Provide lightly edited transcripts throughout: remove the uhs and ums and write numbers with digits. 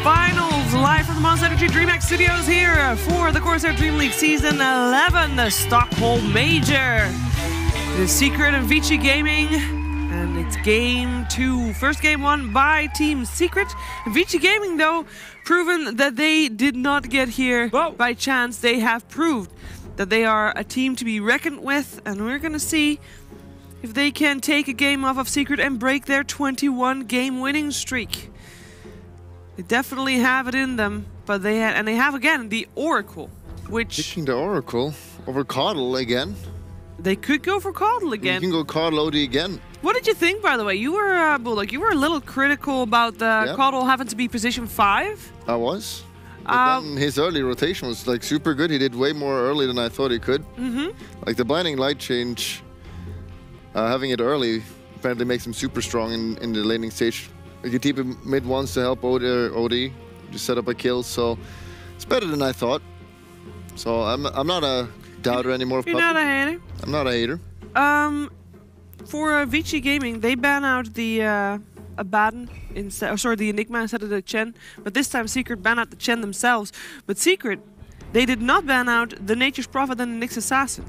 finals live from the Monster Energy DreamHack Studios here for the CORSAIr DreamLeague Season 11, the Stockholm Major. It is Secret and Vici Gaming, and it's Game 2. First game won by Team Secret. Vici Gaming, though, proven that they did not get here by chance. They have proved that they are a team to be reckoned with, and we're going to see if they can take a game off of Secret and break their 21-game winning streak. They definitely have it in them, but they have again the Oracle, which picking the Oracle over Coddle again. They could go for Coddle again. You can go Coddle OD again. What did you think, by the way? You were Bulldog, you were a little critical about Coddle having to be position 5. I was. But then his early rotation was like super good. He did way more early than I thought he could. Like the blinding light change, having it early apparently makes him super strong in the laning stage. You keep him mid once to help OD, just set up a kill, so it's better than I thought. So I'm not a doubter anymore. You're not a hater. I'm not a hater. For Vici Gaming, they ban out the Abaddon instead, the Enigma instead of the Chen. But this time Secret ban out the Chen themselves. But Secret, they did not ban out the Nature's Prophet and the Nyx Assassin,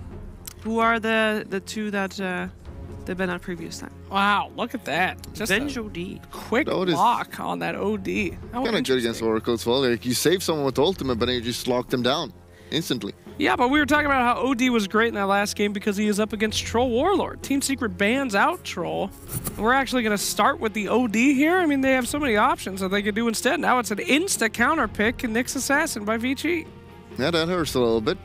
who are the two that they've been out previous time. Wow, look at that. Just Venge OD. Quick block on that OD. Kind of good against Oracle as well. Like you save someone with ultimate, but then you just lock them down instantly. Yeah, but we were talking about how OD was great in that last game because he is up against Troll Warlord. Team Secret bans out Troll. We're actually going to start with the OD here. I mean, they have so many options that they could do instead. Now it's an insta counter pick, Nyx Assassin by Vici. Yeah, that hurts a little bit.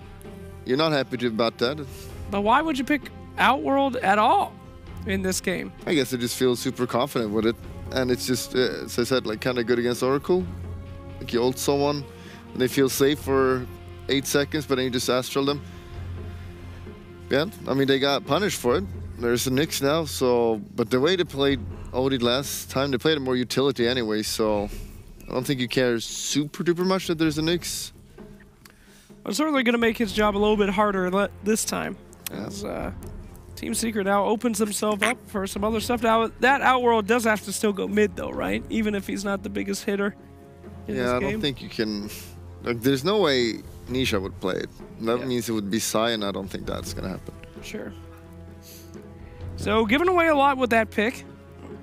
You're not happy about that. But why would you pick Outworld at all in this game? I guess I just feel super confident with it. And it's just, as I said, like kind of good against Oracle. Like you ult someone, and they feel safe for 8 seconds, but then you just astral them. Yeah, I mean, they got punished for it. There's a Nyx now, so... But the way they played OD last time, they played it more utility anyway, so... I don't think you care super duper much that there's a Nyx. I'm certainly going to make his job a little bit harder this time. As Team Secret now opens himself up for some other stuff. Now, that Outworld does have to still go mid, though, right? Even if he's not the biggest hitter in this game. I don't think you can... Like, there's no way Nisha would play it. That means it would be Psy, and I don't think that's going to happen. Sure. So, giving away a lot with that pick.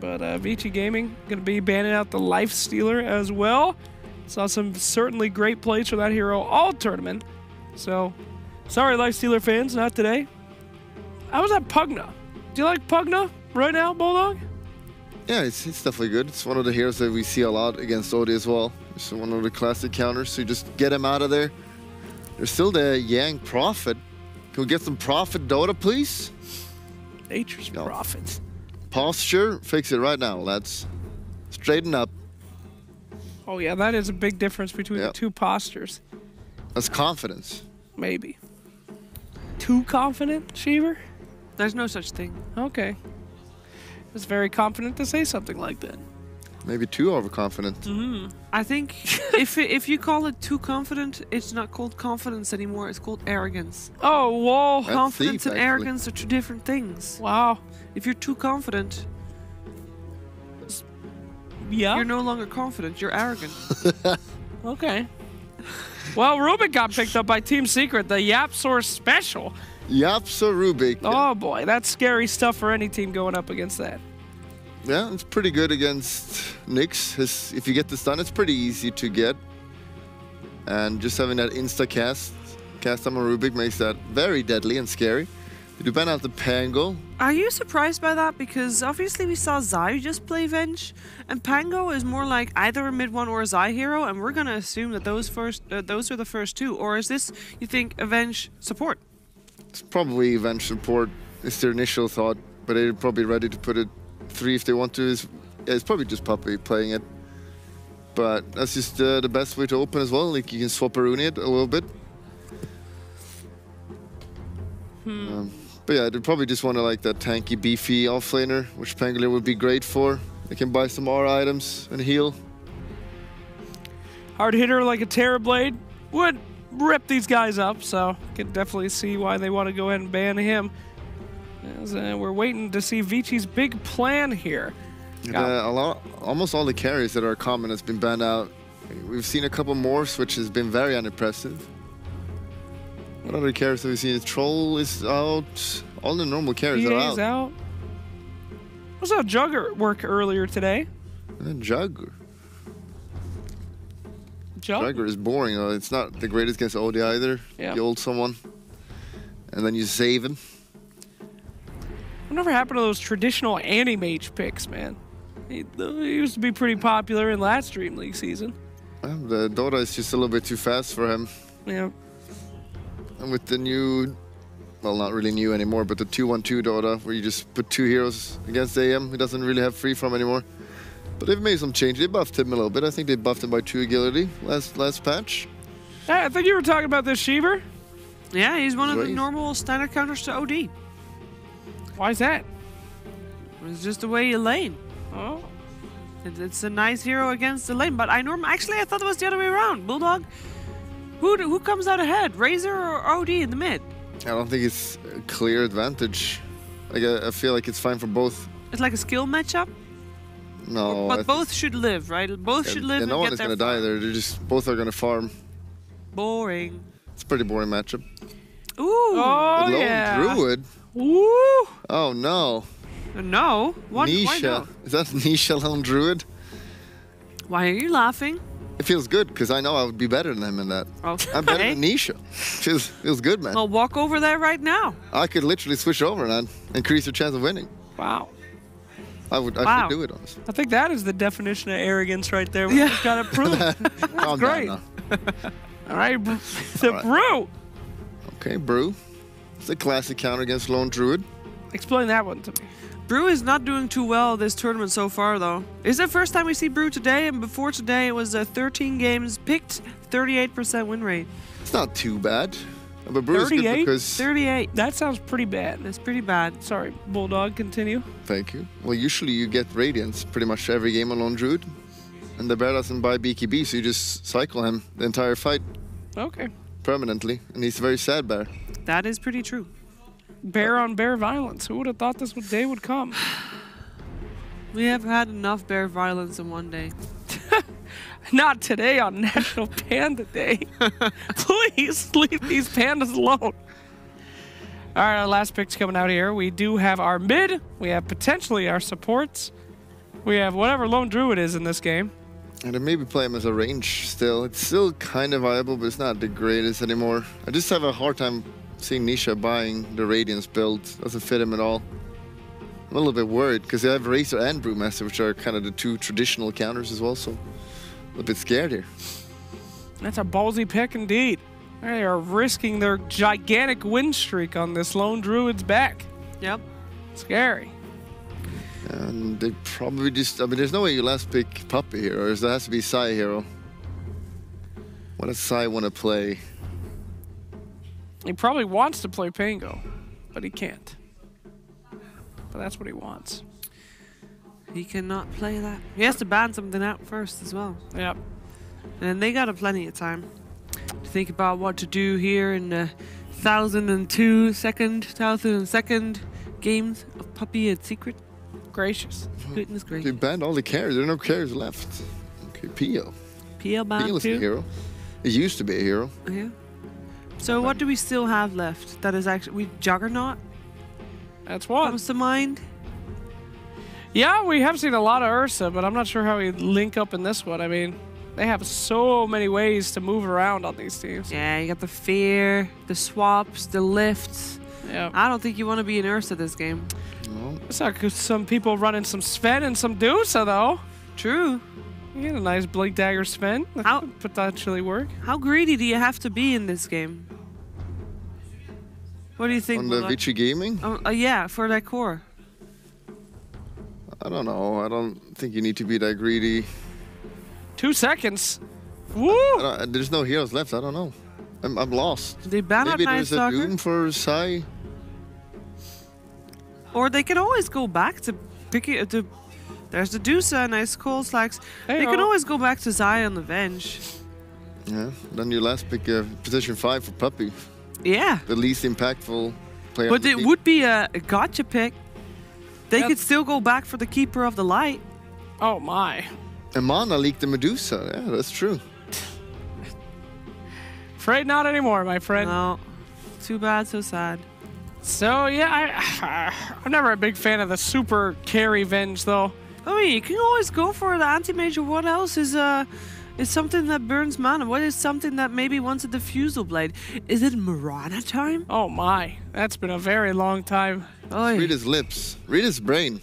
But Vici Gaming going to be banning out the Life Stealer as well. Saw some certainly great plays for that hero all tournament. So, sorry Life Stealer fans, not today. How was that Pugna? Do you like Pugna right now, Bulldog? Yeah, it's definitely good. It's one of the heroes that we see a lot against OD as well. It's one of the classic counters, so you just get him out of there. There's still the Yang Prophet. Can we get some Prophet Dota, please? Nature's Prophet. Posture, fix it right now, lads. Straighten up. Oh yeah, that is a big difference between the two postures. That's confidence. Maybe. Too confident, Sheever? There's no such thing. Okay. It's very confident to say something like that. Maybe too overconfident. I think if you call it too confident, it's not called confidence anymore. It's called arrogance. Oh, whoa. That's Confidence deep, and arrogance are two different things. Wow. If you're too confident, you're no longer confident. You're arrogant. Okay. Well, Rubik got picked up by Team Secret, the Yapsor Special. Yapsor Rubik. Oh boy, that's scary stuff for any team going up against that. Yeah, it's pretty good against Nyx. If you get the stun, it's pretty easy to get. And just having that insta-cast on Rubik makes that very deadly and scary. You do ban out the Pango. Are you surprised by that? Because obviously we saw Zai just play Venge, and Pango is more like either a mid one or a Zai hero, and we're going to assume that those are the first two. Or is this, you think, a Venge support? It's probably Venge support. It's their initial thought, but they're probably ready to put it 3 if they want to. It's probably just Puppy playing it. But that's just the best way to open as well. Like you can swap Aruni it a little bit. But yeah, they probably just want to like that tanky, beefy offlaner, which Pangolier would be great for. They can buy some more items and heal. Hard hitter like a Terrorblade would rip these guys up, so can definitely see why they want to go ahead and ban him. As, we're waiting to see Vici's big plan here. Almost all the carries that are common has been banned out. We've seen a couple morphs, which has been very unimpressive. What other characters have we seen? Troll is out. All the normal characters are EA's out. I saw Jugger work earlier today. Jugger. Jugger is boring. It's not the greatest against OD either. Yeah. You ult someone, and then you save him. Whatever happened to those traditional anti-mage picks, man? He used to be pretty popular in last Dream League season. The Dota is just a little bit too fast for him. Yeah. And with the new, well, not really new anymore, but the 2-1-2 Dota, where you just put 2 heroes against AM, he doesn't really have free from anymore. But they've made some change. They buffed him a little bit. I think they buffed him by 2 agility last patch. Hey, I think you were talking about this Sheever. Yeah, he's one of the normal standard counters to OD. Why is that? It's just the way you lane. Oh. It's a nice hero against the lane, but actually I thought it was the other way around. Bulldog, who comes out ahead, Razor or OD in the mid? I don't think it's a clear advantage. Like I feel like it's fine for both. It's like a skill matchup. No, but both should live, right? Both should live. And no one is gonna die there. They're just both are gonna farm. Boring. It's a pretty boring matchup. Ooh. Oh the yeah. Lone Druid. Woo. Oh no. No. What? Nisha. Why no? Is that Nisha Lone Druid? Why are you laughing? It feels good because I know I would be better than him in that. Okay. I'm better than Nisha. Feels good, man. Well, walk over there right now. I could literally switch over and increase your chance of winning. Wow. I should do it, honestly. I think that is the definition of arrogance right there. We just got to prove. That's great. All right, Brew. Okay, Brew. It's a classic counter against Lone Druid. Explain that one to me. Brew is not doing too well this tournament so far, though. It's the first time we see Brew today, and before today it was 13 games picked, 38% win rate. It's not too bad. But Brew is good because... 38. That sounds pretty bad. That's pretty bad. Sorry, Bulldog, continue. Thank you. Well, usually you get Radiance pretty much every game on Lone Druid. And the bear doesn't buy BKB, so you just cycle him the entire fight. Okay. Permanently. And he's a very sad bear. That is pretty true. Bear on bear violence. Who would have thought this day would come? We have had enough bear violence in one day. Not today on National Panda Day. Please leave these pandas alone. All right, our last pick's coming out here. We do have our mid. We have potentially our supports. We have whatever Lone Druid is in this game. And I maybe play him as a range still. It's still kind of viable, but it's not the greatest anymore. I just have a hard time seeing Nisha buying the Radiance build. Doesn't fit him at all. I'm a little bit worried because they have Razor and Brewmaster, which are kind of the 2 traditional counters as well, so a little bit scared here. That's a ballsy pick indeed. They are risking their gigantic win streak on this Lone Druid's back. Yep. Scary. And they probably just... I mean, there's no way you last pick Puppy here, or there has to be Sai hero. What does Sai want to play? He probably wants to play Pango, but he can't. But that's what he wants. He cannot play that. He has to ban something out first as well. Yep. And they got plenty of time to think about what to do here in the 1002nd games of Puppy and Secret. Gracious. Goodness gracious. They banned all the carries. There are no carries left. Okay, Pio. Pio banned Pio is too? a hero. He used to be a hero. Yeah. So what do we still have left? That is actually... Juggernaut That's one. comes to mind. Yeah, we have seen a lot of Ursa, but I'm not sure how we link up in this one. I mean, they have so many ways to move around on these teams. Yeah, you got the fear, the swaps, the lifts. Yeah. I don't think you want to be an Ursa this game. No. I saw some people running some Sven and some Dusa, though. True. You get a nice Blink Dagger Sven. That could potentially work. How greedy do you have to be in this game? What do you think? On the Vici Gaming? Yeah, for that core. I don't know. I don't think you need to be that greedy. 2 seconds. Woo! There's no heroes left. I don't know. I'm lost. They ban out Maybe Night there's a Stalker. Doom for Sai. Or they can always go back to pick it. There's the Dusa and Ice Cold Slacks. They can always go back to Zai on the bench. Yeah. Then you last pick position 5 for Puppy. Yeah. The least impactful player. But it would be a gotcha pick. They could still go back for the Keeper of the Light. Oh my. And Mana leaked the Medusa. Yeah, that's true. Afraid not anymore, my friend. No. Too bad, so sad. So, yeah, I'm never a big fan of the super carry Venge, though. I mean, you can always go for the anti-major. What else is something that burns mana? What is something that maybe wants a diffusal blade? Is it Mirana time? Oh my, that's been a very long time. Oy. Read his lips. Read his brain.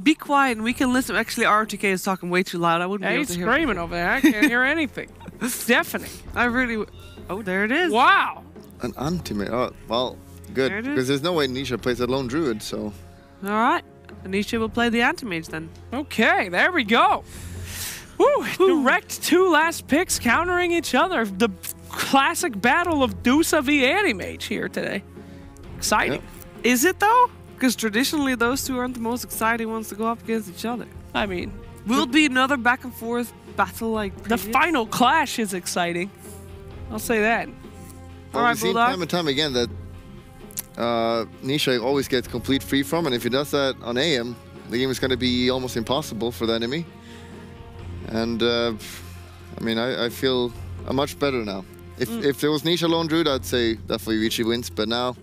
Be quiet and we can listen. Actually, RTK is talking way too loud. I wouldn't be able He's to hear. screaming over there. I can't hear anything. It's deafening. I really... Oh, there it is. Wow. An anti-major. Oh, well, good. There it is. Because there's no way Nisha plays a lone druid, so... All right. Anisha will play the anti-mage then. Okay, there we go. Woo, direct 2 last picks countering each other. The classic battle of Dusa v Anti-Mage here today. Exciting. Yep. Is it though? Because traditionally those two aren't the most exciting ones to go up against each other. I mean, Will it be another back and forth battle like the previous? final clash is exciting. I'll say that. Well, right, we've seen Bulldog. time and time again that Nisha always gets complete free from, and if he does that on AM, the game is going to be almost impossible for the enemy. And I mean, I feel much better now. If there was Nisha lone druid, I'd say definitely Vici wins, but now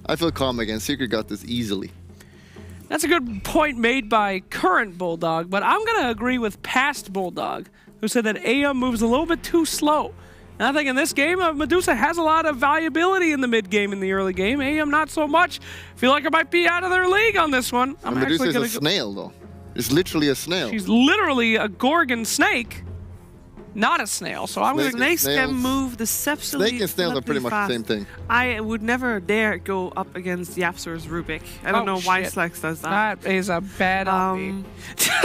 I feel calm again. Secret got this easily. That's a good point made by current Bulldog, but I'm going to agree with past Bulldog, who said that AM moves a little bit too slow. And I think in this game, Medusa has a lot of valuability in the mid game and the early game. AM not so much. Feel like I might be out of their league on this one. I'm And Medusa actually is going a to snail, though. It's literally a snail. She's literally a Gorgon snake, not a snail. So I'm going to... Snakes can Snails. move deceptively. Snake and snails are pretty much fast. the same thing. I would never dare go up against Yapsur's Rubik. I don't Oh, know why shit. Slex does that. That is a bad on me.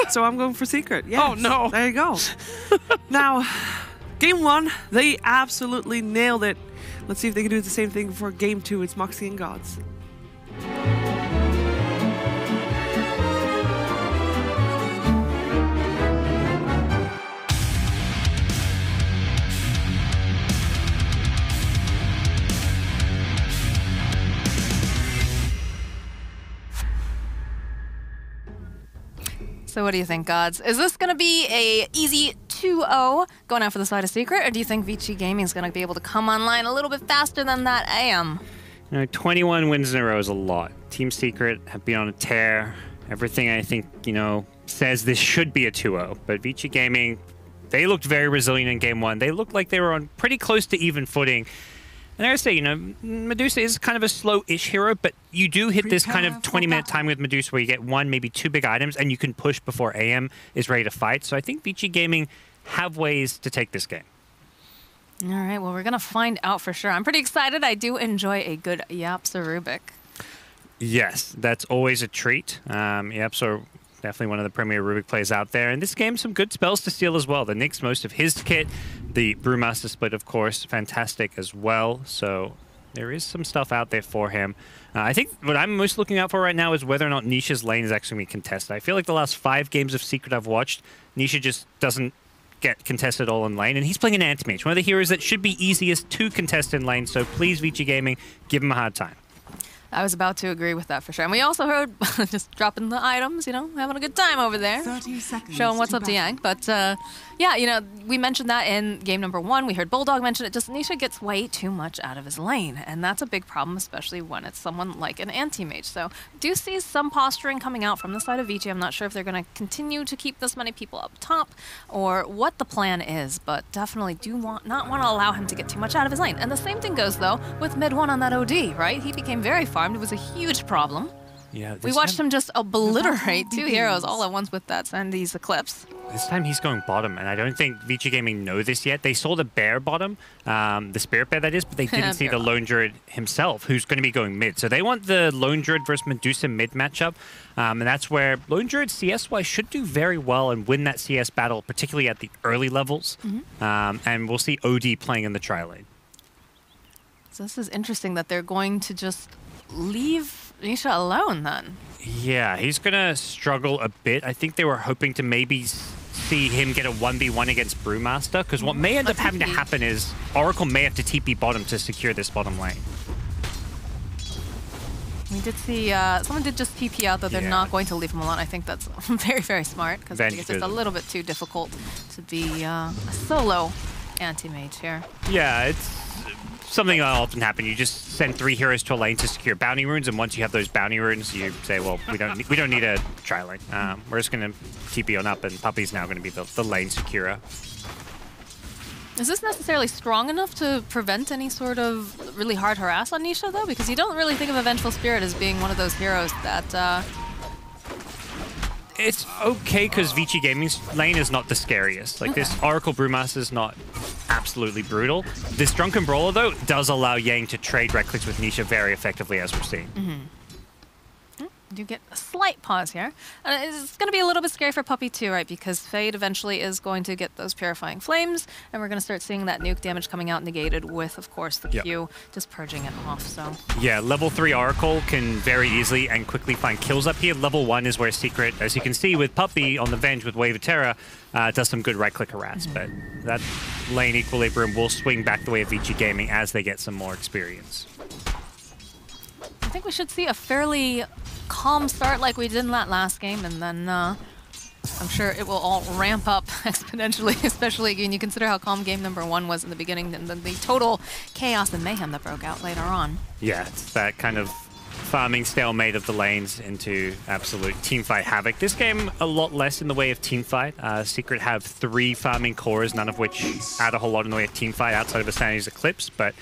So I'm going for Secret. Yes. Oh, no. There you go. Now, game 1, they absolutely nailed it. Let's see if they can do the same thing for game 2. It's Moxie and Gods. So what do you think, Gods? Is this going to be a easy 2-0 going out for the side of Secret, or do you think Vici Gaming is going to be able to come online a little bit faster than that AM? You know, 21 wins in a row is a lot. Team Secret have been on a tear. Everything I think, says this should be a 2-0. But Vici Gaming, they looked very resilient in game 1. They looked like they were on pretty close to even footing. And I gotta say, Medusa is kind of a slow-ish hero, but you do hit this kind of 20-minute time with Medusa where you get 1, maybe 2 big items, and you can push before AM is ready to fight. So I think Vici Gaming have ways to take this game. All right, well, we're going to find out for sure. I'm pretty excited. I do enjoy a good Yapsa Rubik. Yes, that's always a treat. Yaps are definitely one of the premier Rubik players out there. And this game, some good spells to steal as well. The Nyx, most of his kit. The Brewmaster split, of course, fantastic as well. So there is some stuff out there for him. I think what I'm most looking out for right now is whether or not Nisha's lane is actually going to be contested. I feel like the last 5 games of Secret I've watched, Nisha just doesn't get contested all in lane. And he's playing an anti-mage, one of the heroes that should be easiest to contest in lane. So please, Vici Gaming, give him a hard time. I was about to agree with that for sure. And we also heard just dropping the items, having a good time over there. 30 seconds. Showing what's up to Yang. But yeah, we mentioned that in game number 1. We heard Bulldog mention it. Just Nisha gets way too much out of his lane. And that's a big problem, especially when it's someone like an anti-mage. So do see some posturing coming out from the side of Vici. I'm not sure if they're going to continue to keep this many people up top or what the plan is. But definitely do not want to allow him to get too much out of his lane. And the same thing goes, though, with mid 1 on that OD, right? He became very farmed. It was a huge problem. Yeah, We watched him just obliterate 2 heroes all at once with that Sandy's Eclipse. This time he's going bottom, and I don't think Vici Gaming know this yet. They saw the bear bottom, the spirit bear that is, but they didn't see the lone druid himself, who's going to be going mid. So they want the lone druid versus Medusa mid matchup, and that's where lone druid CS-wise should do very well and win that CS battle, particularly at the early levels. And we'll see OD playing in the tri lane. So this is interesting that they're going to just leave Nisha alone then. Yeah, he's going to struggle a bit. I think they were hoping to maybe see him get a 1v1 against Brewmaster, because what may end up having to happen is Oracle may have to TP bottom to secure this bottom lane. We did see someone did just TP out that they're not going to leave him alone. I think that's very, very smart because I think it's just a little bit too difficult to be a solo anti-mage here. Yeah, it's something that often happens. You just send 3 heroes to a lane to secure bounty runes, and once you have those bounty runes, you say, well, we don't need a tri-lane. We're just going to TP on up, and Puppey's now going to be the lane securer. Is this necessarily strong enough to prevent any sort of really hard harass on Nisha, though? Because you don't really think of a Vengeful Spirit as being one of those heroes that... It's okay, because Vici Gaming's lane is not the scariest. Like, this Oracle Brewmaster is not absolutely brutal. This Drunken Brawler, though, does allow Yang to trade right clicks with Nisha very effectively, as we're seeing. You get a slight pause here. And it's going to be a little bit scary for Puppey too, right? Because Fade eventually is going to get those Purifying Flames, and we're going to start seeing that nuke damage coming out negated with, of course, the Q just purging it off, so... Yeah, level 3 Oracle can very easily and quickly find kills up here. Level 1 is where Secret, as you can see with Puppey on the Venge with Wave of Terror, does some good right-click harass, but that lane Equilibrium will swing back the way of Vici Gaming as they get some more experience. I think we should see a fairly calm start like we did in that last game, and then I'm sure it will all ramp up exponentially, especially when you consider how calm game number 1 was in the beginning, and then the total chaos and mayhem that broke out later on. Yeah, it's that kind of farming stalemate of the lanes into absolute teamfight havoc. This game, a lot less in the way of teamfight. Secret have 3 farming cores, none of which add a whole lot in the way of teamfight outside of Asani's Eclipse, but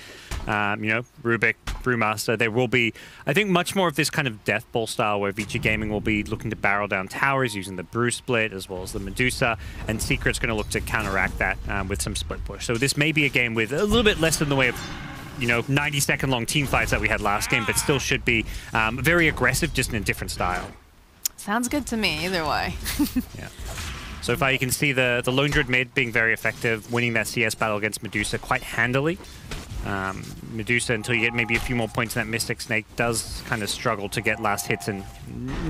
you know, Rubik, Brewmaster, there will be, I think, much more of this kind of death ball style where Vici Gaming will be looking to barrel down towers using the Brew Split as well as the Medusa, and Secret's going to look to counteract that with some split push. So this may be a game with a little bit less in the way of, you know, 90-second long team fights that we had last game, but still should be very aggressive, just in a different style. Sounds good to me, either way. Yeah. So far you can see the Lone Druid mid being very effective, winning that CS battle against Medusa quite handily. Medusa, until you get maybe a few more points in that Mystic Snake, does kind of struggle to get last hits and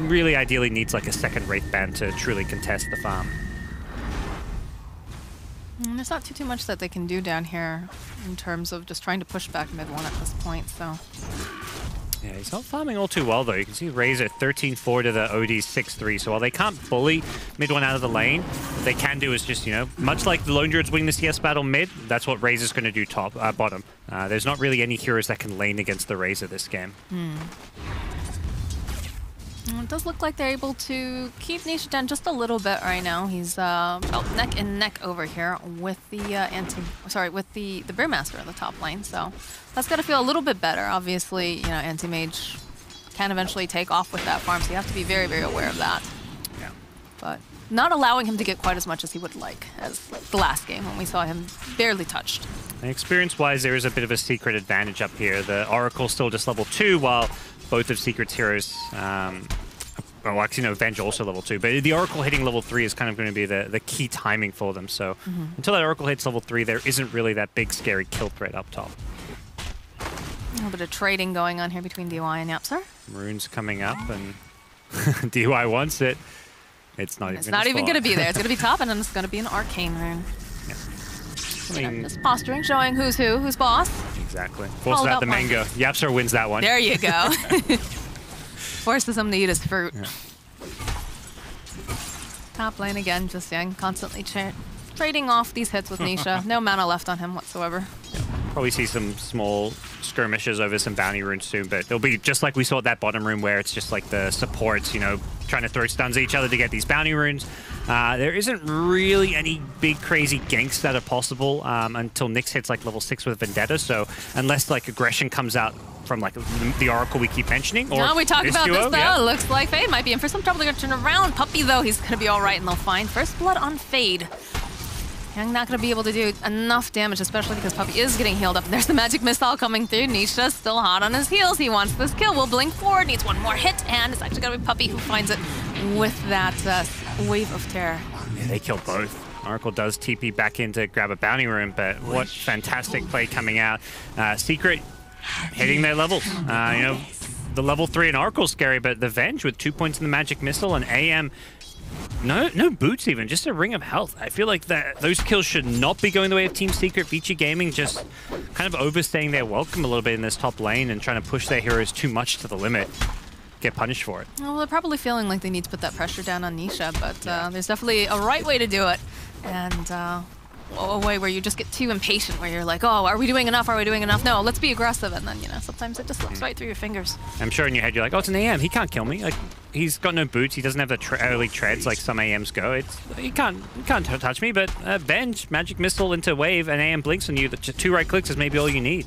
really ideally needs like a second Wraith Band to truly contest the farm. There's not too much that they can do down here in terms of just trying to push back mid 1 at this point, so... Yeah, he's not farming all too well, though. You can see Razor 13-4 to the OD 6-3. So while they can't bully mid 1 out of the lane, what they can do is just, you know, much like the Lone Druids winning the CS battle mid, that's what Razor's going to do bottom. There's not really any heroes that can lane against the Razor this game. It does look like they're able to keep Nisha down just a little bit right now. He's about neck and neck over here with the the Brewmaster in the top lane, so that's got to feel a little bit better. Obviously, you know, Anti-Mage can eventually take off with that farm, so you have to be very, very aware of that. Yeah. But not allowing him to get quite as much as he would like as the last game when we saw him barely touched. Experience-wise, there is a bit of a Secret advantage up here. The Oracle's still just level 2, while both of Secret's heroes, well, actually, no, Venge also level 2, but the Oracle hitting level 3 is kind of going to be the key timing for them. So until that Oracle hits level 3, there isn't really that big, scary kill threat up top. A little bit of trading going on here between DY and Yapsar. Runes coming up, and DY wants it. It's not even going to be there. It's going to be top, and then it's going to be an Arcane rune. Yeah. I mean, just posturing, showing who's who, who's boss. Exactly. Forces out the mango. Yapsar wins that one. There you go. Forces him to eat his fruit. Yeah. Top lane again, just constantly trading off these hits with Nisha. No mana left on him whatsoever. Yeah. Probably see some small skirmishes over some bounty runes soon, but it'll be just like we saw at that bottom room where it's just like the supports, you know, trying to throw stuns at each other to get these bounty runes. There isn't really any big crazy ganks that are possible until Nyx hits like level 6 with Vendetta, so unless like aggression comes out from like the Oracle we keep mentioning. Or no, we talked about duo, this though. Yeah. Looks like Fade might be in for some trouble. They're going to turn around. Puppey though, he's going to be alright and they'll find first blood on Fade. Yang not going to be able to do enough damage, especially because Puppey is getting healed up. There's the magic missile coming through. Nisha's still hot on his heels. He wants this kill. Will blink forward, needs one more hit, and it's actually going to be Puppey who finds it with that wave of terror. Yeah, they killed both. Oracle does TP back in to grab a bounty rune, but what fantastic play coming out. Secret hitting their levels. You know, the level 3 in Oracle's scary, but the Venge with 2 points in the magic missile and AM No boots even, just a ring of health. I feel like those kills should not be going the way of Team Secret. Vici Gaming just kind of overstaying their welcome a little bit in this top lane and trying to push their heroes too much to the limit. Get punished for it. Well, they're probably feeling like they need to put that pressure down on Nisha, but there's definitely a right way to do it. And a way where you just get too impatient, where you're like, oh, are we doing enough? Are we doing enough? No, let's be aggressive. And then, you know, sometimes it just slips right through your fingers. I'm sure in your head you're like, oh, it's an AM. He can't kill me. Like, he's got no boots. He doesn't have the early treads like some AMs go. He can't touch me. But Venge, Magic Missile into Wave, and AM blinks on you. Just 2 right clicks is maybe all you need.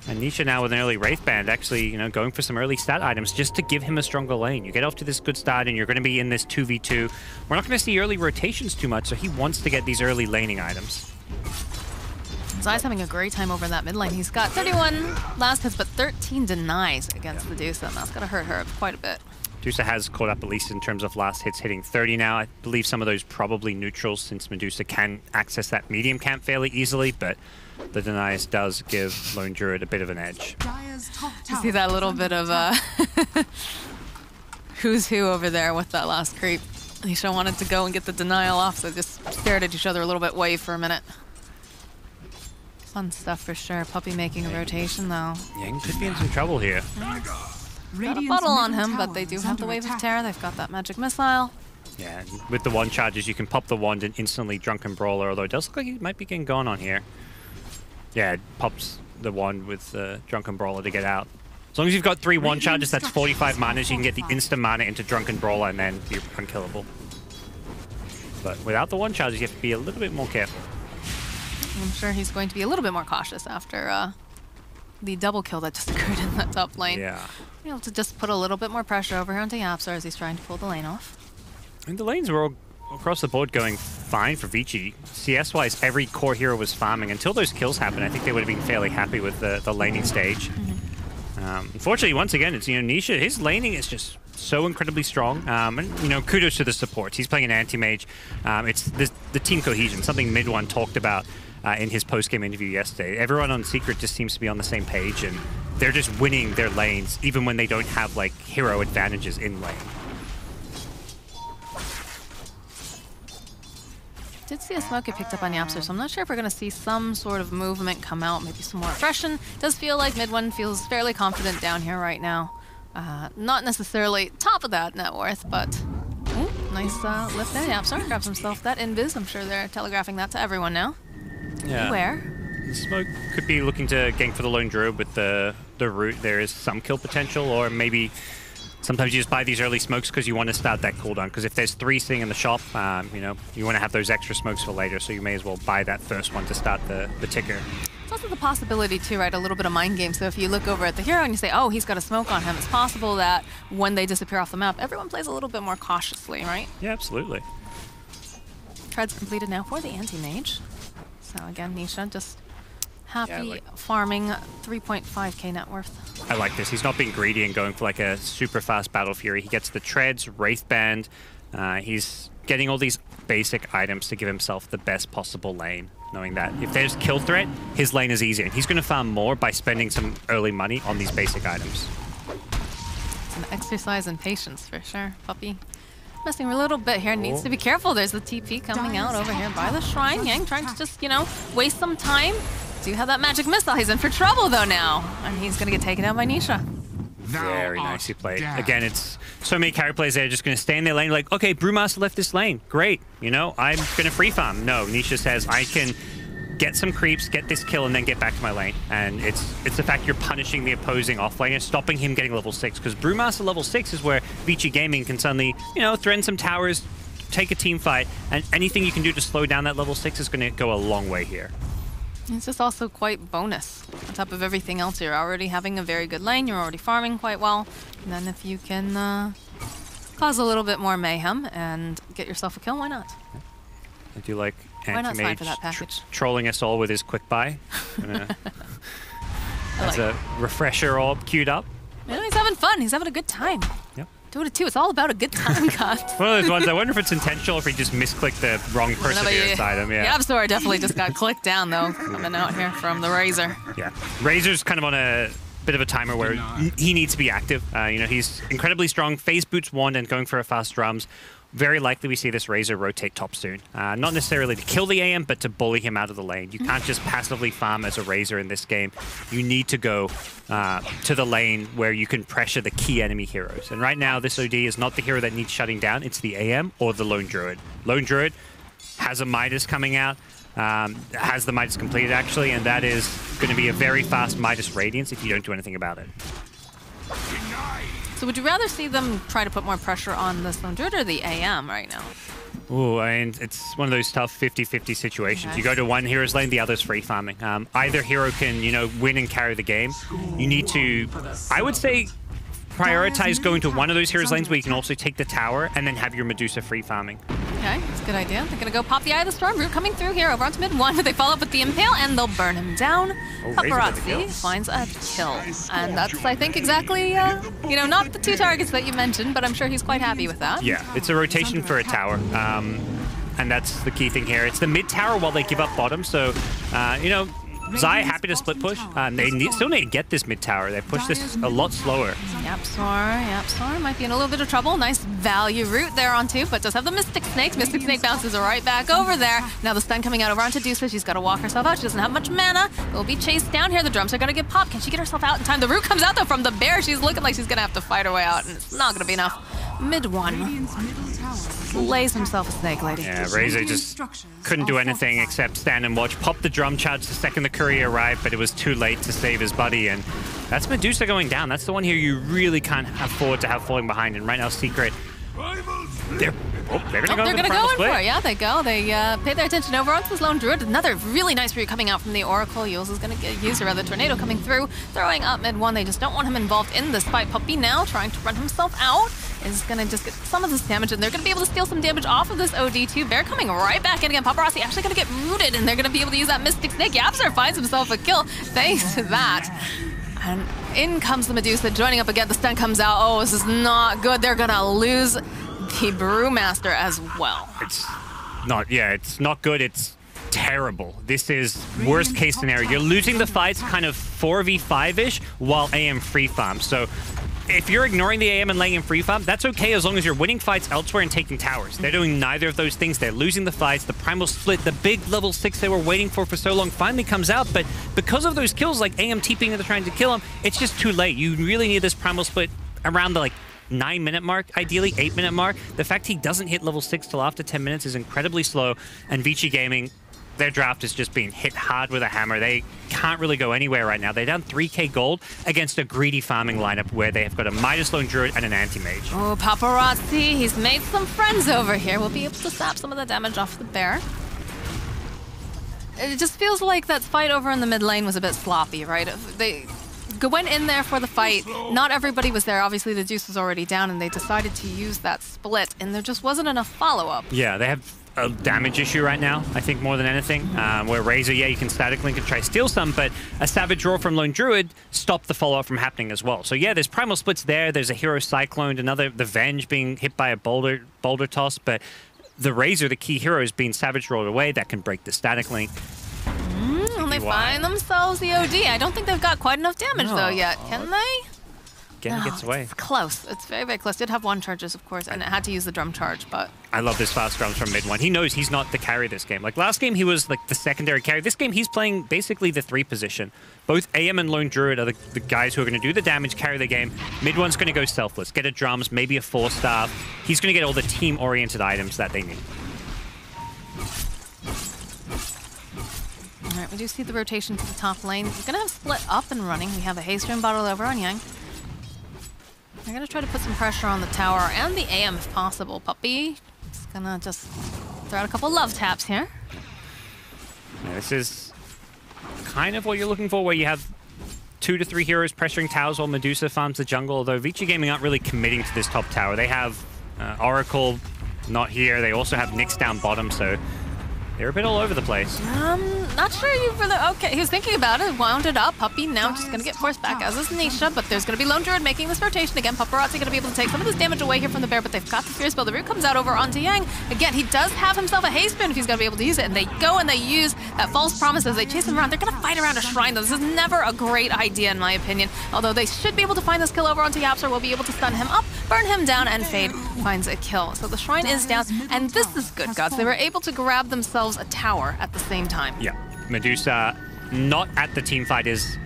And Nisha now with an early Wraith Band, actually, you know, going for some early stat items just to give him a stronger lane. You get off to this good start and you're going to be in this 2v2. We're not going to see early rotations too much, so he wants to get these early laning items. Zai's having a great time over in that mid lane. He's got 31 last hits, but 13 denies against Medusa, and that's going to hurt her quite a bit. Medusa has caught up at least in terms of last hits, hitting 30 now. I believe some of those probably neutrals since Medusa can access that medium camp fairly easily, but the denies does give Lone Druid a bit of an edge. You see that little bit of who's who over there with that last creep. Nisha wanted to go and get the denial off, so just stared at each other a little bit wave for a minute. Fun stuff for sure. Puppy making a rotation though. Yang could be in some trouble here. Got a bottle on him, but they do have the Wave of Terror. They've got that magic missile. Yeah, with the wand charges, you can pop the wand and instantly Drunken Brawler, although it does look like he might be getting gone on here. Yeah, it pops the wand with Drunken Brawler to get out. As long as you've got 3 wand charges, that's 45 mana. You can get the instant mana into Drunken Brawler and then you're unkillable. But without the wand charges, you have to be a little bit more careful. I'm sure he's going to be a little bit more cautious after the double kill that just occurred in that top lane. Yeah. Be able to just put a little bit more pressure over here onto Yapsar as he's trying to pull the lane off. And the lanes were all across the board going fine for Vici. CS-wise, every core hero was farming. Until those kills happened, I think they would have been fairly happy with the laning stage. Unfortunately, once again, it's, you know, Nisha, his laning is just so incredibly strong. And, you know, kudos to the supports. He's playing an anti-mage. It's the team cohesion, something Mid1 talked about in his post-game interview yesterday. Everyone on Secret just seems to be on the same page, and they're just winning their lanes, even when they don't have, like, hero advantages in lane. Did see a smoke get picked up on Yapsar, so I'm not sure if we're going to see some sort of movement come out, maybe some more aggression. Does feel like Mid1 feels fairly confident down here right now. Not necessarily top of that net worth, but nice lift there. Yapsar grabs himself that invis. I'm sure they're telegraphing that to everyone now. Yeah. Beware. Smoke could be looking to gank for the Lone Druid with the root. There is some kill potential, or maybe sometimes you just buy these early smokes because you want to start that cooldown. Because if there's 3 sitting in the shop, you know, you want to have those extra smokes for later, so you may as well buy that first one to start the ticker. It's also the possibility too, right? A little bit of mind game. So if you look over at the hero and you say, oh, he's got a smoke on him, it's possible that when they disappear off the map, everyone plays a little bit more cautiously, right? Yeah, absolutely. Treads completed now for the anti-mage. So again, Nisha just happy Yeah, farming 3.5k net worth. I like this. He's not being greedy and going for like a super fast Battle Fury. He gets the treads, Wraith Band. He's getting all these basic items to give himself the best possible lane, knowing that if there's kill threat, his lane is easier. And he's going to farm more by spending some early money on these basic items. It's an exercise in patience for sure. Puppy messing a little bit here. Needs to be careful. There's the TP coming out over here by the shrine. Yang trying to just, you know, waste some time. Do have that magic missile. He's in for trouble though now. And he's going to get taken out by Nisha. Very nicely played. Again, it's so many carry plays that are just going to stay in their lane. Like, okay, Brewmaster left this lane. Great. You know, I'm going to free farm. No, Nisha says, I can get some creeps, get this kill, and then get back to my lane. And it's the fact you're punishing the opposing offlaner, stopping him getting level 6. Because Brewmaster level 6 is where Vici Gaming can suddenly, you know, threaten some towers, take a team fight, and anything you can do to slow down that level 6 is going to go a long way here. It's just also quite bonus. On top of everything else, you're already having a very good lane, you're already farming quite well. And then if you can cause a little bit more mayhem and get yourself a kill, why not? I do like Why not slide Anti-Mage for that package? trolling us all with his quick buy. That's a refresher all queued up. Yeah, he's having fun. He's having a good time. Yep. Dota 2, it's all about a good time, God. One of those ones, I wonder if it's intentional or if he just misclicked the wrong Perseverance item. Yeah. Yapsar definitely just got clicked down, though, coming out here from the Razor. Yeah. Razor's kind of on a bit of a timer where he needs to be active. You know, he's incredibly strong. Phase boots wand and going for a fast drums. very likely we see this Razor rotate top soon. Not necessarily to kill the AM, but to bully him out of the lane. You can't just passively farm as a Razor in this game. You need to go to the lane where you can pressure the key enemy heroes. And right now, this OD is not the hero that needs shutting down. It's the AM or the Lone Druid. Lone Druid has a Midas coming out. Has the Midas completed, actually, and that is going to be a very fast Midas Radiance if you don't do anything about it. So would you rather see them try to put more pressure on this Lone Druid or the AM right now? Ooh, and it's one of those tough 50-50 situations. Okay. You go to one hero's lane, the other's free farming. Either hero can, you know, win and carry the game. You need to, I would say, prioritize going to one of those heroes' lanes where you can also take the tower and then have your Medusa free farming. Okay, that's a good idea. They're gonna go pop the Eye of the Storm. Root coming through here over onto mid 1, but they follow up with the Impale and they'll burn him down. Paparazzi finds a kill. And that's, I think, exactly, you know, not the 2 targets that you mentioned, but I'm sure he's quite happy with that. Yeah, it's a rotation for a tower. And that's the key thing here. It's the mid tower while they give up bottom. So, you know, Zai happy to split push. They still need to get this mid tower. They push this a lot slower. Yep, might be in a little bit of trouble. Nice value root there on 2, but does have the Mystic Snakes. Mystic Snake bounces right back over there. Now the stun coming out over onto Deuce. She's got to walk herself out. She doesn't have much mana. Will be chased down here. The drums are going to get popped. Can she get herself out in time? The root comes out though from the bear. She's looking like she's going to have to fight her way out, and it's not going to be enough. Mid 1. Lays himself a snake lady. Yeah, Razor just couldn't do anything except stand and watch. Pop the drum charge the second the courier arrived, but it was too late to save his buddy. And that's Medusa going down. That's the one here you really can't afford to have falling behind. And right now, Secret, they're going to go in for it. Yeah, they go. They pay their attention over onto this Lone Druid. Another really nice route coming out from the Oracle. Yules is going to get used, or rather, Tornado coming through, throwing up mid 1. They just don't want him involved in this fight. Puppy now trying to run himself out. Is going to just get some of this damage, and they're going to be able to steal some damage off of this OD too. Bear coming right back in again. Paparazzi actually going to get rooted, and they're going to be able to use that Mystic Snake. Yapster finds himself a kill thanks to that. And in comes the Medusa, joining up again. The stun comes out. Oh, this is not good. They're going to lose the Brewmaster as well. It's not good. It's terrible. This is worst case scenario. You're losing the fights kind of 4v5-ish while AM free farm. So if you're ignoring the AM and laying in free farm, that's okay as long as you're winning fights elsewhere and taking towers. They're doing neither of those things. They're losing the fights. The Primal Split, the big level 6 they were waiting for so long, finally comes out. But because of those kills, like AM TPing and trying to kill him, it's just too late. You really need this Primal Split around the 9-minute mark, ideally 8-minute mark. The fact he doesn't hit level 6 till after 10 minutes is incredibly slow. And Vici Gaming, their draft is just being hit hard with a hammer. They can't really go anywhere right now. They're down 3k gold against a greedy farming lineup where they have got a Midas Lone Druid and an Anti-Mage. Oh, Paparazzi, he's made some friends over here. We'll be able to sap some of the damage off the bear. It just feels like that fight over in the mid lane was a bit sloppy, right? They went in there for the fight. Not everybody was there. Obviously, the Deuce was already down, and they decided to use that split, and there just wasn't enough follow-up. Yeah, they have a damage issue right now, I think, more than anything. Where Razor, yeah, you can static link and try to steal some, but a Savage Roar from Lone Druid stopped the follow-up from happening as well. So yeah, there's Primal Splits there, there's a Hero Cyclone, the Venge being hit by a boulder toss, but the Razor, the key hero, is being Savage Roared away. That can break the static link. And they find themselves the OD. I don't think they've got quite enough damage though yet, can they? Again, it gets away. It's close. It's very, very close. Did have 1 charges, of course, and it had to use the drum charge, but... I love this fast drums from mid 1. He knows he's not the carry this game. Like, last game, he was, like, the secondary carry. This game, he's playing basically the 3 position. Both AM and Lone Druid are the guys who are going to do the damage, carry the game. Mid 1's going to go selfless, get a drums, maybe a 4-star. He's going to get all the team-oriented items that they need. All right, we do see the rotation to the top lane. We're going to have split up and running. We have a haste room bottle over on Yang. They're going to try to put some pressure on the tower and the AM if possible. Puppy is going to just throw out a couple love taps here. Yeah, this is kind of what you're looking for, where you have 2 to 3 heroes pressuring towers while Medusa farms the jungle, although Vici Gaming aren't really committing to this top tower. They have Oracle not here. They also have Nyx down bottom, so They're a bit all over the place. Not sure you really... Okay, he was thinking about it, wound it up. Puppy now just going to get forced back, as is Nisha, but there's going to be Lone Druid making this rotation again. Paparazzi going to be able to take some of this damage away here from the bear, but they've got the Fear Spell. The root comes out over onto Yang. Again, he does have himself a haste spin if he's going to be able to use it, and they go and they use that false promise as they chase him around. They're going to fight around a shrine, though. This is never a great idea, in my opinion, although they should be able to find this kill over onto Yapster. Will be able to stun him up, burn him down, and Fade finds a kill. So the shrine is down, and this is good, Gods. They were able to grab themselves a tower at the same time. Yeah, Medusa not at the team fight is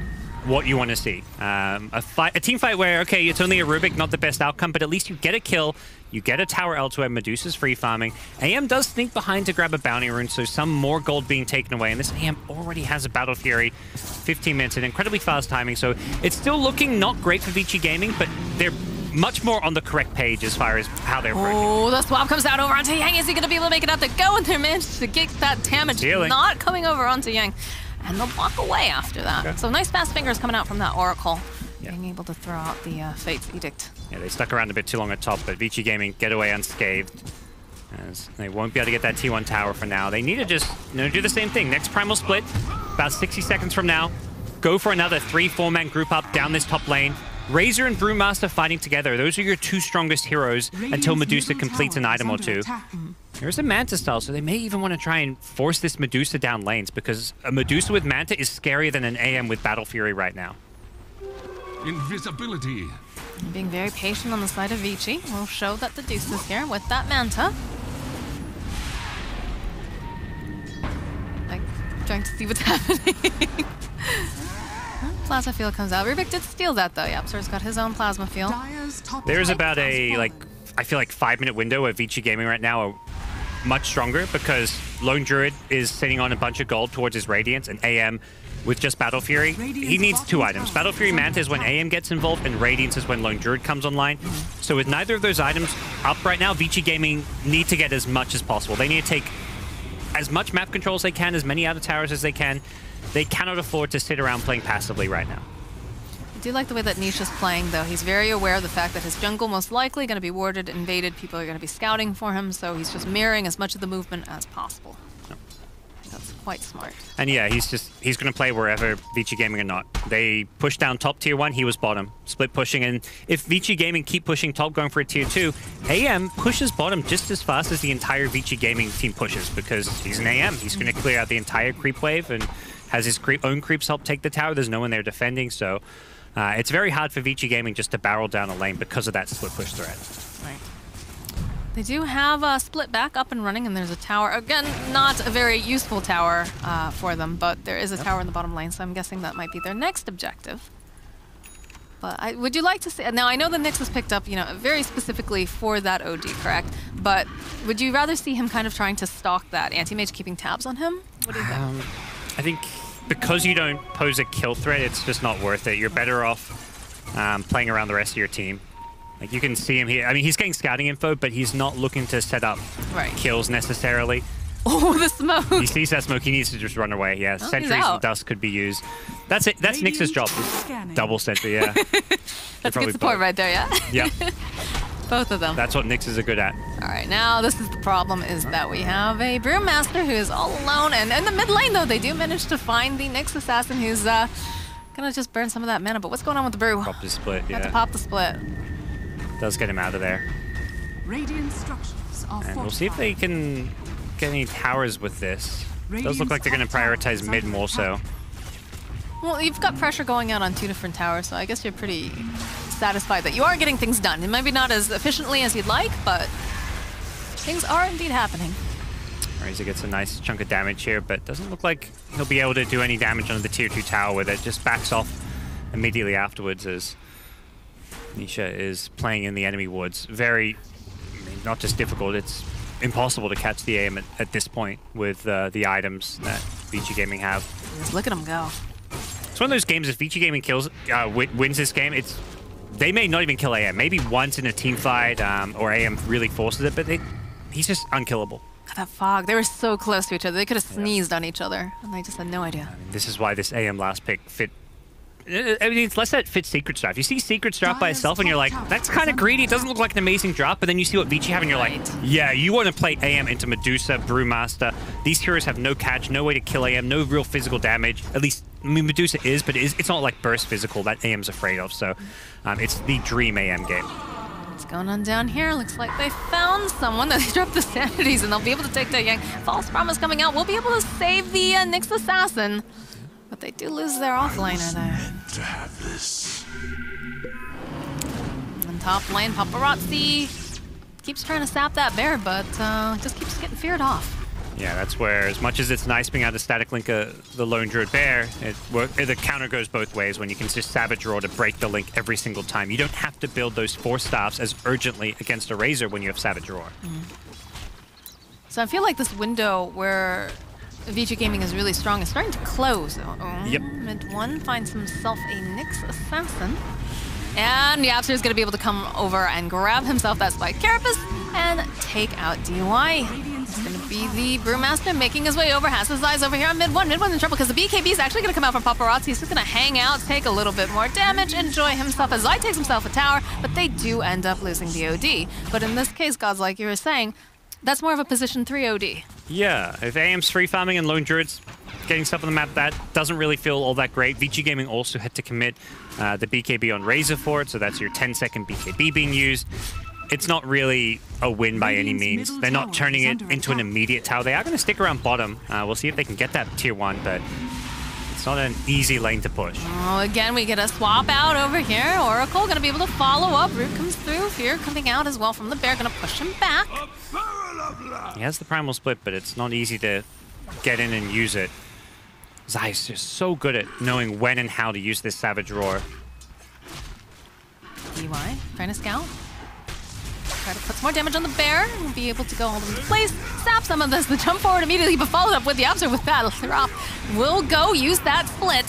what you want to see. A team fight where, okay, it's only a Rubik, not the best outcome, but at least you get a kill, you get a tower elsewhere, Medusa's free farming. AM does sneak behind to grab a bounty rune, so some more gold being taken away, and this AM already has a Battle Fury, 15 minutes, and incredibly fast timing, so it's still looking not great for Vici Gaming, but they're much more on the correct page as far as how they're working. Oh, the swap comes out over onto Yang. Is he going to be able to make it out the go? And they're managed to get that damage not coming over onto Yang. And they'll walk away after that. Okay. So nice fast fingers coming out from that Oracle. Yeah. Being able to throw out the Fate's Edict. Yeah, they stuck around a bit too long at top, but Vici Gaming get away unscathed. As they won't be able to get that T1 tower for now. They need to just do the same thing. Next Primal Split, about 60 seconds from now. Go for another 3-4-man group up down this top lane. Razor and Brewmaster fighting together. Those are your two strongest heroes until Medusa completes an item or two. There's a Manta style, so they may even want to try and force this Medusa down lanes, because a Medusa with Manta is scarier than an AM with Battle Fury right now. Invisibility. Being very patient on the side of Vici will show that the Deuce is here with that Manta. Like, trying to see what's happening. Plasma field comes out. Rubik did steal that though. Yapster's got his own plasma field. There's about a, I feel like 5-minute window where Vici Gaming right now are much stronger, because Lone Druid is sitting on a bunch of gold towards his Radiance, and AM with just Battle Fury, he needs 2 items. Battle Fury Manta is when AM gets involved, and Radiance is when Lone Druid comes online. So with neither of those items up right now, Vici Gaming need to get as much as possible. They need to take as much map control as they can, as many outer towers as they can. They cannot afford to sit around playing passively right now. I do like the way that Nisha's playing, though. He's very aware of the fact that his jungle most likely going to be warded, invaded. People are going to be scouting for him, so he's just mirroring as much of the movement as possible. Yep. That's quite smart. And yeah, he's going to play wherever Vici Gaming or not. They push down top tier 1, he was bottom. Split pushing, and if Vici Gaming keep pushing top, going for a tier 2, AM pushes bottom just as fast as the entire Vici Gaming team pushes, because he's an AM. He's going to clear out the entire creep wave, and has his own creeps help take the tower. There's no one there defending, so it's very hard for Vici Gaming just to barrel down a lane because of that split push threat. Right. They do have a split back up and running, and there's a tower. Again, not a very useful tower for them, but there is a tower in the bottom lane, so I'm guessing that might be their next objective. But would you like to see... Now, I know the Nyx was picked up, very specifically for that OD, correct? But would you rather see him kind of trying to stalk that anti-mage, keeping tabs on him? What do you think? I think because you don't pose a kill threat, it's just not worth it. You're better off playing around the rest of your team. Like, you can see him here. I mean, he's getting scouting info, but he's not looking to set up kills necessarily. Oh, the smoke! He sees that smoke, he needs to just run away. Yeah, sentries and dust could be used. That's it. That's Nyx's job. Double sentry, yeah. That's good support right there, yeah? Yeah. Both of them. That's what Nyx is good at. All right, now this is the problem, is that we have a Brewmaster who is all alone. And in the mid lane, though, they do manage to find the Nyx assassin who's gonna just burn some of that mana. But what's going on with the Brew? Pop the split, yeah. Have to pop the split. Does get him out of there. Radiant structures are and we'll see if they can get any towers with this. Does look like they're going to prioritize mid more so. Well, you've got pressure going out on 2 different towers, so I guess you're pretty satisfied that you are getting things done. It might be not as efficiently as you'd like, but things are indeed happening. Razor gets a nice chunk of damage here, but doesn't look like he'll be able to do any damage on the tier 2 tower with it. Just backs off immediately afterwards as Nisha is playing in the enemy woods. Very, not just difficult, it's impossible to catch the aim at this point with the items that Vici Gaming have. Just look at him go. It's one of those games, if Vici Gaming wins this game, they may not even kill AM. Maybe once in a team fight, or AM really forces it, but he's just unkillable. God, that fog. They were so close to each other. They could have sneezed on each other, and they just had no idea. I mean, this is why this AM last pick fit I mean, it's less that fits Secret's drop. You see Secret's drop by itself, and you're like, that's kind of greedy. It doesn't look like an amazing drop. But then you see what Vici have, and you're like, yeah, you want to play AM into Medusa, Brewmaster. These heroes have no catch, no way to kill AM, no real physical damage. At least, I mean, Medusa is, but it's not like burst physical that AM's afraid of. So it's the dream AM game. What's going on down here? Looks like they found someone. They dropped the Sanities, and they'll be able to take that Yang. False Promise coming out. We'll be able to save the Nyx Assassin. But they do lose their offlaner there. To have this. On top lane, Paparazzi keeps trying to sap that bear, but just keeps getting feared off. Yeah, that's where, as much as it's nice being able to static link the Lone Druid Bear, the counter goes both ways when you can just Savage Roar to break the link every single time. You don't have to build those 4 staffs as urgently against a Razor when you have Savage Roar. So I feel like this window where Vici Gaming is really strong is starting to close. Yep. Mid-1 finds himself a Nyx Assassin. And Yapster is going to be able to come over and grab himself that Spike Carapace and take out DY. It's going to be the Brewmaster making his way over, has his eyes over here on mid-1. Mid-1's in trouble because the BKB is actually going to come out from Paparazzi. He's just going to hang out, take a little bit more damage, enjoy himself as Zai takes himself a tower, but they do end up losing the OD. But in this case, Gods, like you were saying, that's more of a position 3 OD. Yeah, if AM's free farming and Lone Druid's getting stuff on the map, that doesn't really feel all that great. Vici Gaming also had to commit the BKB on Razor for it, so that's your 10-second BKB being used. It's not really a win by any means. They're not turning it into an immediate tower. They are going to stick around bottom. We'll see if they can get that tier 1, but it's not an easy lane to push. Oh, again, we get a swap out over here. Oracle going to be able to follow up. Root comes through. Fear coming out as well from the bear. Going to push him back. He has the primal split, but it's not easy to get in and use it. Zai's just so good at knowing when and how to use this Savage Roar. DY trying to scout. Try to put some more damage on the bear and be able to go hold him in place. Sap some of this. The jump forward immediately, but followed up with the Yapster with that drop. Will go use that split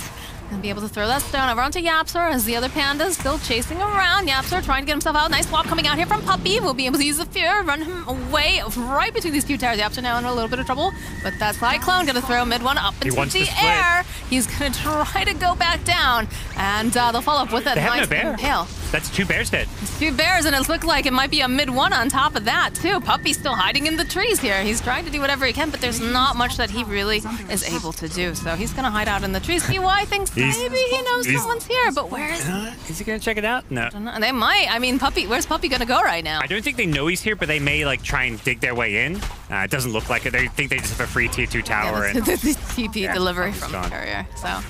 and be able to throw that stone over onto Yapster as the other pandas still chasing around. Yapster trying to get himself out. Nice swap coming out here from Puppy. We'll be able to use the fear, run him away right between these 2 towers. Yapster now in a little bit of trouble, but that Cyclone gonna throw mid-1 up into the air. He's gonna try to go back down, and they'll follow up with a nice impale. That's 2 bears dead. It's 2 bears, and it looks like it might be a mid-1 on top of that, too. Puppy's still hiding in the trees here. He's trying to do whatever he can, but there's not much that he really is able to do. So he's going to hide out in the trees. DY thinks maybe he knows someone's here, but where is he? Is he going to check it out? No. They might. I mean, Puppy, where's Puppy going to go right now? I don't think they know he's here, but they may like try and dig their way in. It doesn't look like it. They think they just have a free tier 2 tower. Yeah, the TP delivery from the courier. So,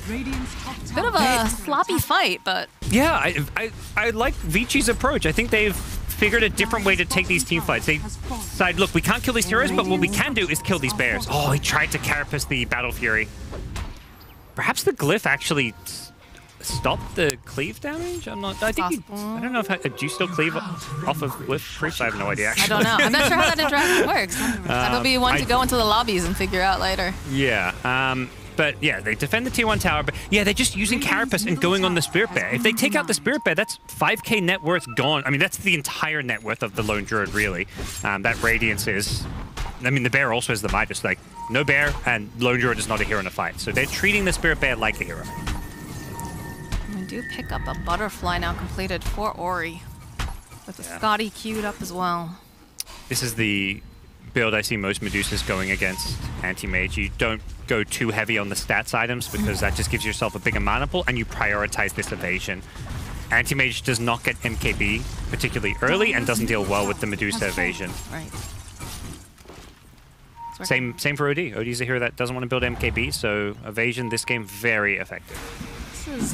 it's a bit of a sloppy fight, but... Yeah, I like Vici's approach. I think they've figured a different way to take these team fights. They decide, look, we can't kill these heroes, but what we can do is kill these bears. Oh, he tried to carapace the Battle Fury. Perhaps the glyph actually stopped the cleave damage? I'm not... I think I don't know if... do you still cleave off of glyph creeps? I have no idea, actually. I don't know. I'm not sure how that interaction works. That'll be one to go into the lobbies and figure out later. Yeah. But yeah, they defend the tier 1 tower, but yeah, they're just using Carapace and going on the Spirit Bear. If they take out the Spirit Bear, that's 5k net worth gone. I mean, that's the entire net worth of the Lone Druid, really. That Radiance is... I mean, the bear also has the Midas. Like, no bear, and Lone Druid is not a hero in a fight. So they're treating the Spirit Bear like a hero. We do pick up a Butterfly now completed for Ori. With the Scotty queued up as well. This is the build I see most Medusas going against anti-mage. You don't go too heavy on the stats items because that just gives yourself a bigger mana pool, and you prioritize this evasion. Anti-mage does not get MKB particularly early and doesn't deal well with the Medusa evasion. Right. Same for OD. OD is a hero that doesn't want to build MKB, so evasion this game very effective. This is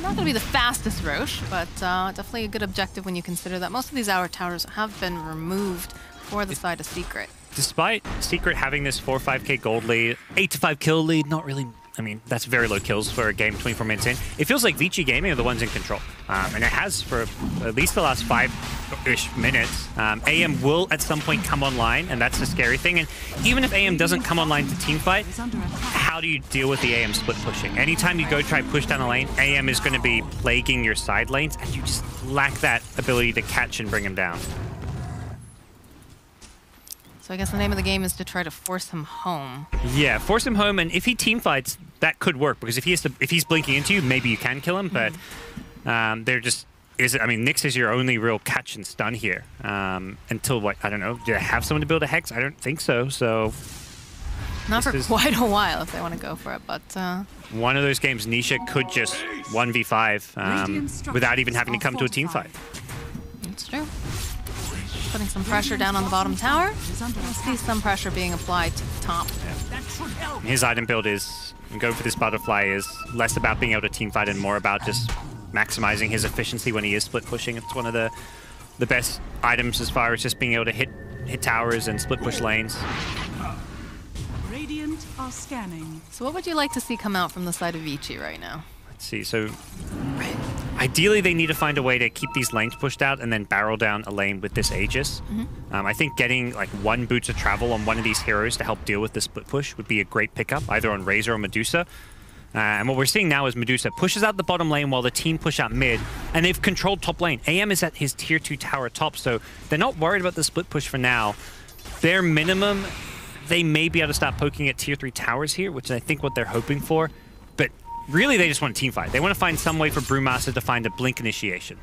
not going to be the fastest Roche, but definitely a good objective when you consider that most of these hour towers have been removed for the side of Secret. Despite Secret having this 4 or 5k gold lead, 8 to 5 kill lead, not really... I mean, that's very low kills for a game 24 minutes in. It feels like Vici Gaming are the ones in control. And it has for at least the last 5-ish minutes. AM will at some point come online, and that's the scary thing. And even if AM doesn't come online to teamfight, how do you deal with the AM split pushing? Anytime you go try push down a lane, AM is going to be plaguing your side lanes, and you just lack that ability to catch and bring him down. So I guess the name of the game is to try to force him home. Yeah, force him home, and if he team fights, that could work because if he's blinking into you, maybe you can kill him. But they're just I mean, Nyx is your only real catch and stun here until what I don't know. Do they have someone to build a hex? I don't think so. So not for quite a while if they want to go for it, but one of those games, Nisha could just 1v5 without even having to come to a team fight. That's true. Putting some pressure down on the bottom tower. We'll see some pressure being applied to the top. Yeah. His item build is, going for this butterfly is less about being able to team fight and more about just maximizing his efficiency when he is split pushing. It's one of the best items as far as just being able to hit towers and split push lanes. Radiant are scanning. So what would you like to see come out from the side of Vici right now? Let's see. So ideally, they need to find a way to keep these lanes pushed out and then barrel down a lane with this Aegis. I think getting like 1 boots of travel on one of these heroes to help deal with the split push would be a great pickup, either on Razor or Medusa. And what we're seeing now is Medusa pushes out the bottom lane while the team push out mid, and they've controlled top lane. AM is at his tier 2 tower top, so they're not worried about the split push for now. Bare minimum, they may be able to start poking at tier 3 towers here, which is I think what they're hoping for. But really, they just want a team fight. They want to find some way for Brewmaster to find a blink initiation.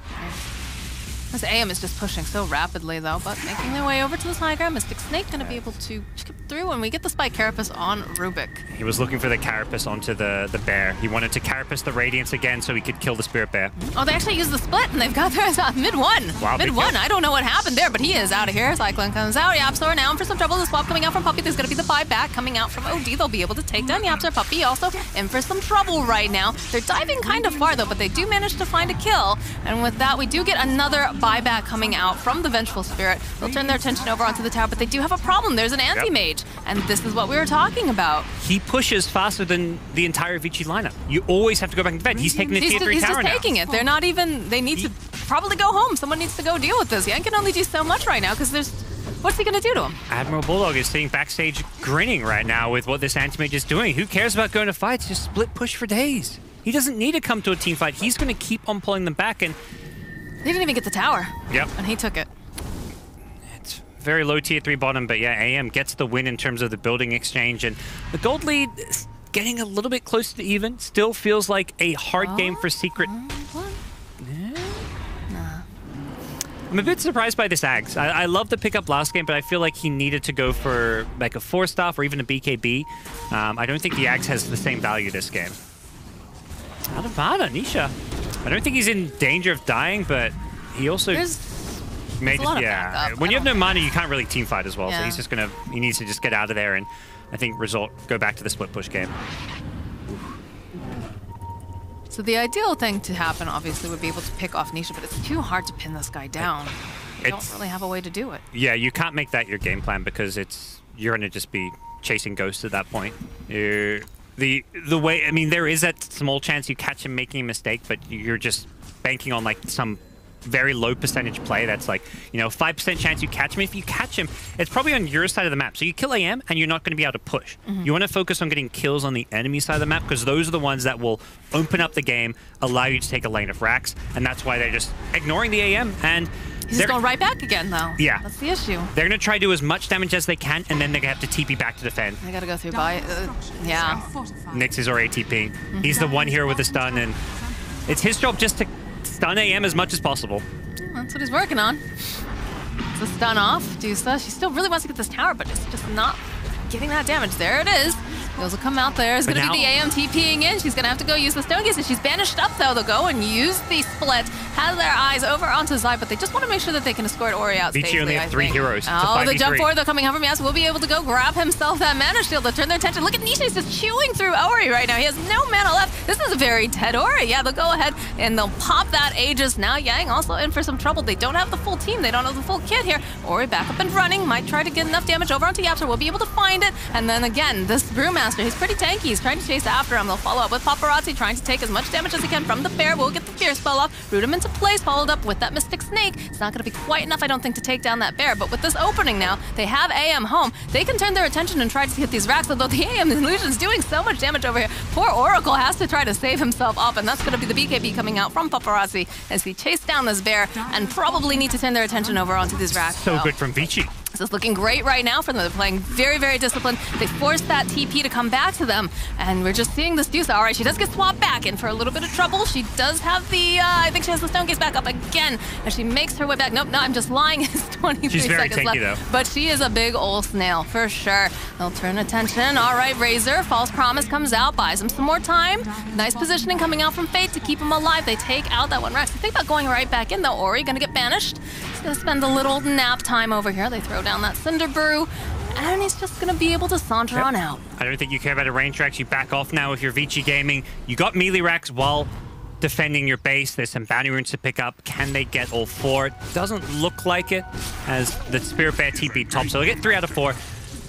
This AM is just pushing so rapidly, though, but making their way over to this high ground. Mystic Snake going to be able to skip through, and we get the Spike Carapace on Rubik. He was looking for the Carapace onto the bear. He wanted to Carapace the Radiance again so he could kill the Spirit Bear. Oh, they actually used the split, and they've got their mid-1. Wow, mid-1. I don't know what happened there, but he is out of here. Cyclone comes out. Yapsor now in for some trouble. The swap coming out from Puppey. There's going to be the buyback coming out from OD. They'll be able to take down Yapsor. Puppey also in for some trouble right now. They're diving kind of far, though, but they do manage to find a kill. And with that, we do get another buyback coming out from the Vengeful Spirit. They'll turn their attention over onto the tower, but they do have a problem. There's an anti-mage, and this is what we were talking about. He pushes faster than the entire Vici lineup. You always have to go back and defend. He's taking the tier 3 tower now. He's just taking it. They're not even, they need to probably go home. Someone needs to go deal with this. Yan can only do so much right now because there's, what's he going to do to him? Admiral Bulldog is sitting backstage grinning right now with what this anti-mage is doing. Who cares about going to fights? Just split push for days. He doesn't need to come to a team fight. He's going to keep on pulling them back, and they didn't even get the tower. Yep. And he took it. It's very low tier 3 bottom, but yeah, AM gets the win in terms of the building exchange, and the gold lead is getting a little bit closer to even. Still feels like a hard game for Secret. I'm a bit surprised by this Ags. I love the pickup last game, but I feel like he needed to go for like a 4-staff or even a BKB. I don't think the Ags has the same value this game. Adavada, Nisha. I don't think he's in danger of dying, but he also made it. Yeah, when you have no mana, you can't really team fight as well. Yeah. So he's just he needs to just get out of there, and I think go back to the split push game. So the ideal thing to happen, obviously, would be able to pick off Nisha, but it's too hard to pin this guy down. You don't really have a way to do it. Yeah, you can't make that your game plan because you're going to just be chasing ghosts at that point. The way, I mean, there is that small chance you catch him making a mistake, but you're just banking on like some very low percentage play that's like, 5% chance you catch him. If you catch him, it's probably on your side of the map. So you kill AM and you're not going to be able to push. You want to focus on getting kills on the enemy side of the map because those are the ones that will open up the game, allow you to take a lane of racks, and that's why they're just ignoring the AM. And he's just going right back again, though. Yeah. That's the issue. They're going to try to do as much damage as they can, and then they're going to have to TP back to defend. They got to go through yeah. Nyx is already TPing. He's the one hero with the stun, and it's his job just to stun AM as much as possible. That's what he's working on. It's a stun off. Dusa, she still really wants to get this tower, but it's just not getting that damage. There it is. Those will come out there. It's going to be the AM TPing in. She's going to have to go use the Stone Gaze, and she's banished up, though. They'll go and use the split. Has their eyes over onto Zai, but they just want to make sure that they can escort Ori out safely. Vici only have 3 heroes. Oh, the jump forward, though, coming out from Yas will be able to go grab himself that mana shield. They'll turn their attention. Look at Nisha. He's just chewing through Ori right now. He has no mana left. This is a very dead Ori. Yeah, they'll go ahead and they'll pop that Aegis. Now Yang also in for some trouble. They don't have the full team. They don't have the full kit here. Ori back up and running. Might try to get enough damage over onto Yapsor. We'll be able to find it. And then again, this Brewmaster, he's pretty tanky. He's trying to chase after him. They'll follow up with Paparazzi, trying to take as much damage as he can from the bear. We'll get the fear spell off, root him into place, followed up with that Mystic Snake. It's not going to be quite enough, I don't think, to take down that bear. But with this opening now, they have AM home. They can turn their attention and try to hit these racks, although the AM illusion is doing so much damage over here. Poor Oracle has to try to save himself up, and that's going to be the BKB coming out from Paparazzi as he chased down this bear and probably need to turn their attention over onto these racks. So good from Vici. This is looking great right now for them. They're playing very, very disciplined. They forced that TP to come back to them, and we're just seeing this Deuce. All right, she does get swapped back in for a little bit of trouble. She does have the, I think she has the Stone Gaze back up again, and she makes her way back. Nope, no, I'm just lying. It's 23 She's very seconds tanky, left. though. But she is a big old snail, for sure. They'll turn attention. All right, Razor, False Promise comes out, buys him some more time. Nice positioning coming out from Fate to keep him alive. They take out that one Rex. They think about going right back in, though. Ori gonna get banished. He's gonna spend a little nap time over here. They throw down that Cinder Brew, and he's just gonna be able to saunter on out. I don't think you care about a range racks. You back off now if you're Vici Gaming. You got melee racks while defending your base. There's some bounty runes to pick up. Can they get all 4? It doesn't look like it, as the Spirit Bear TP top. So they'll get 3 out of 4.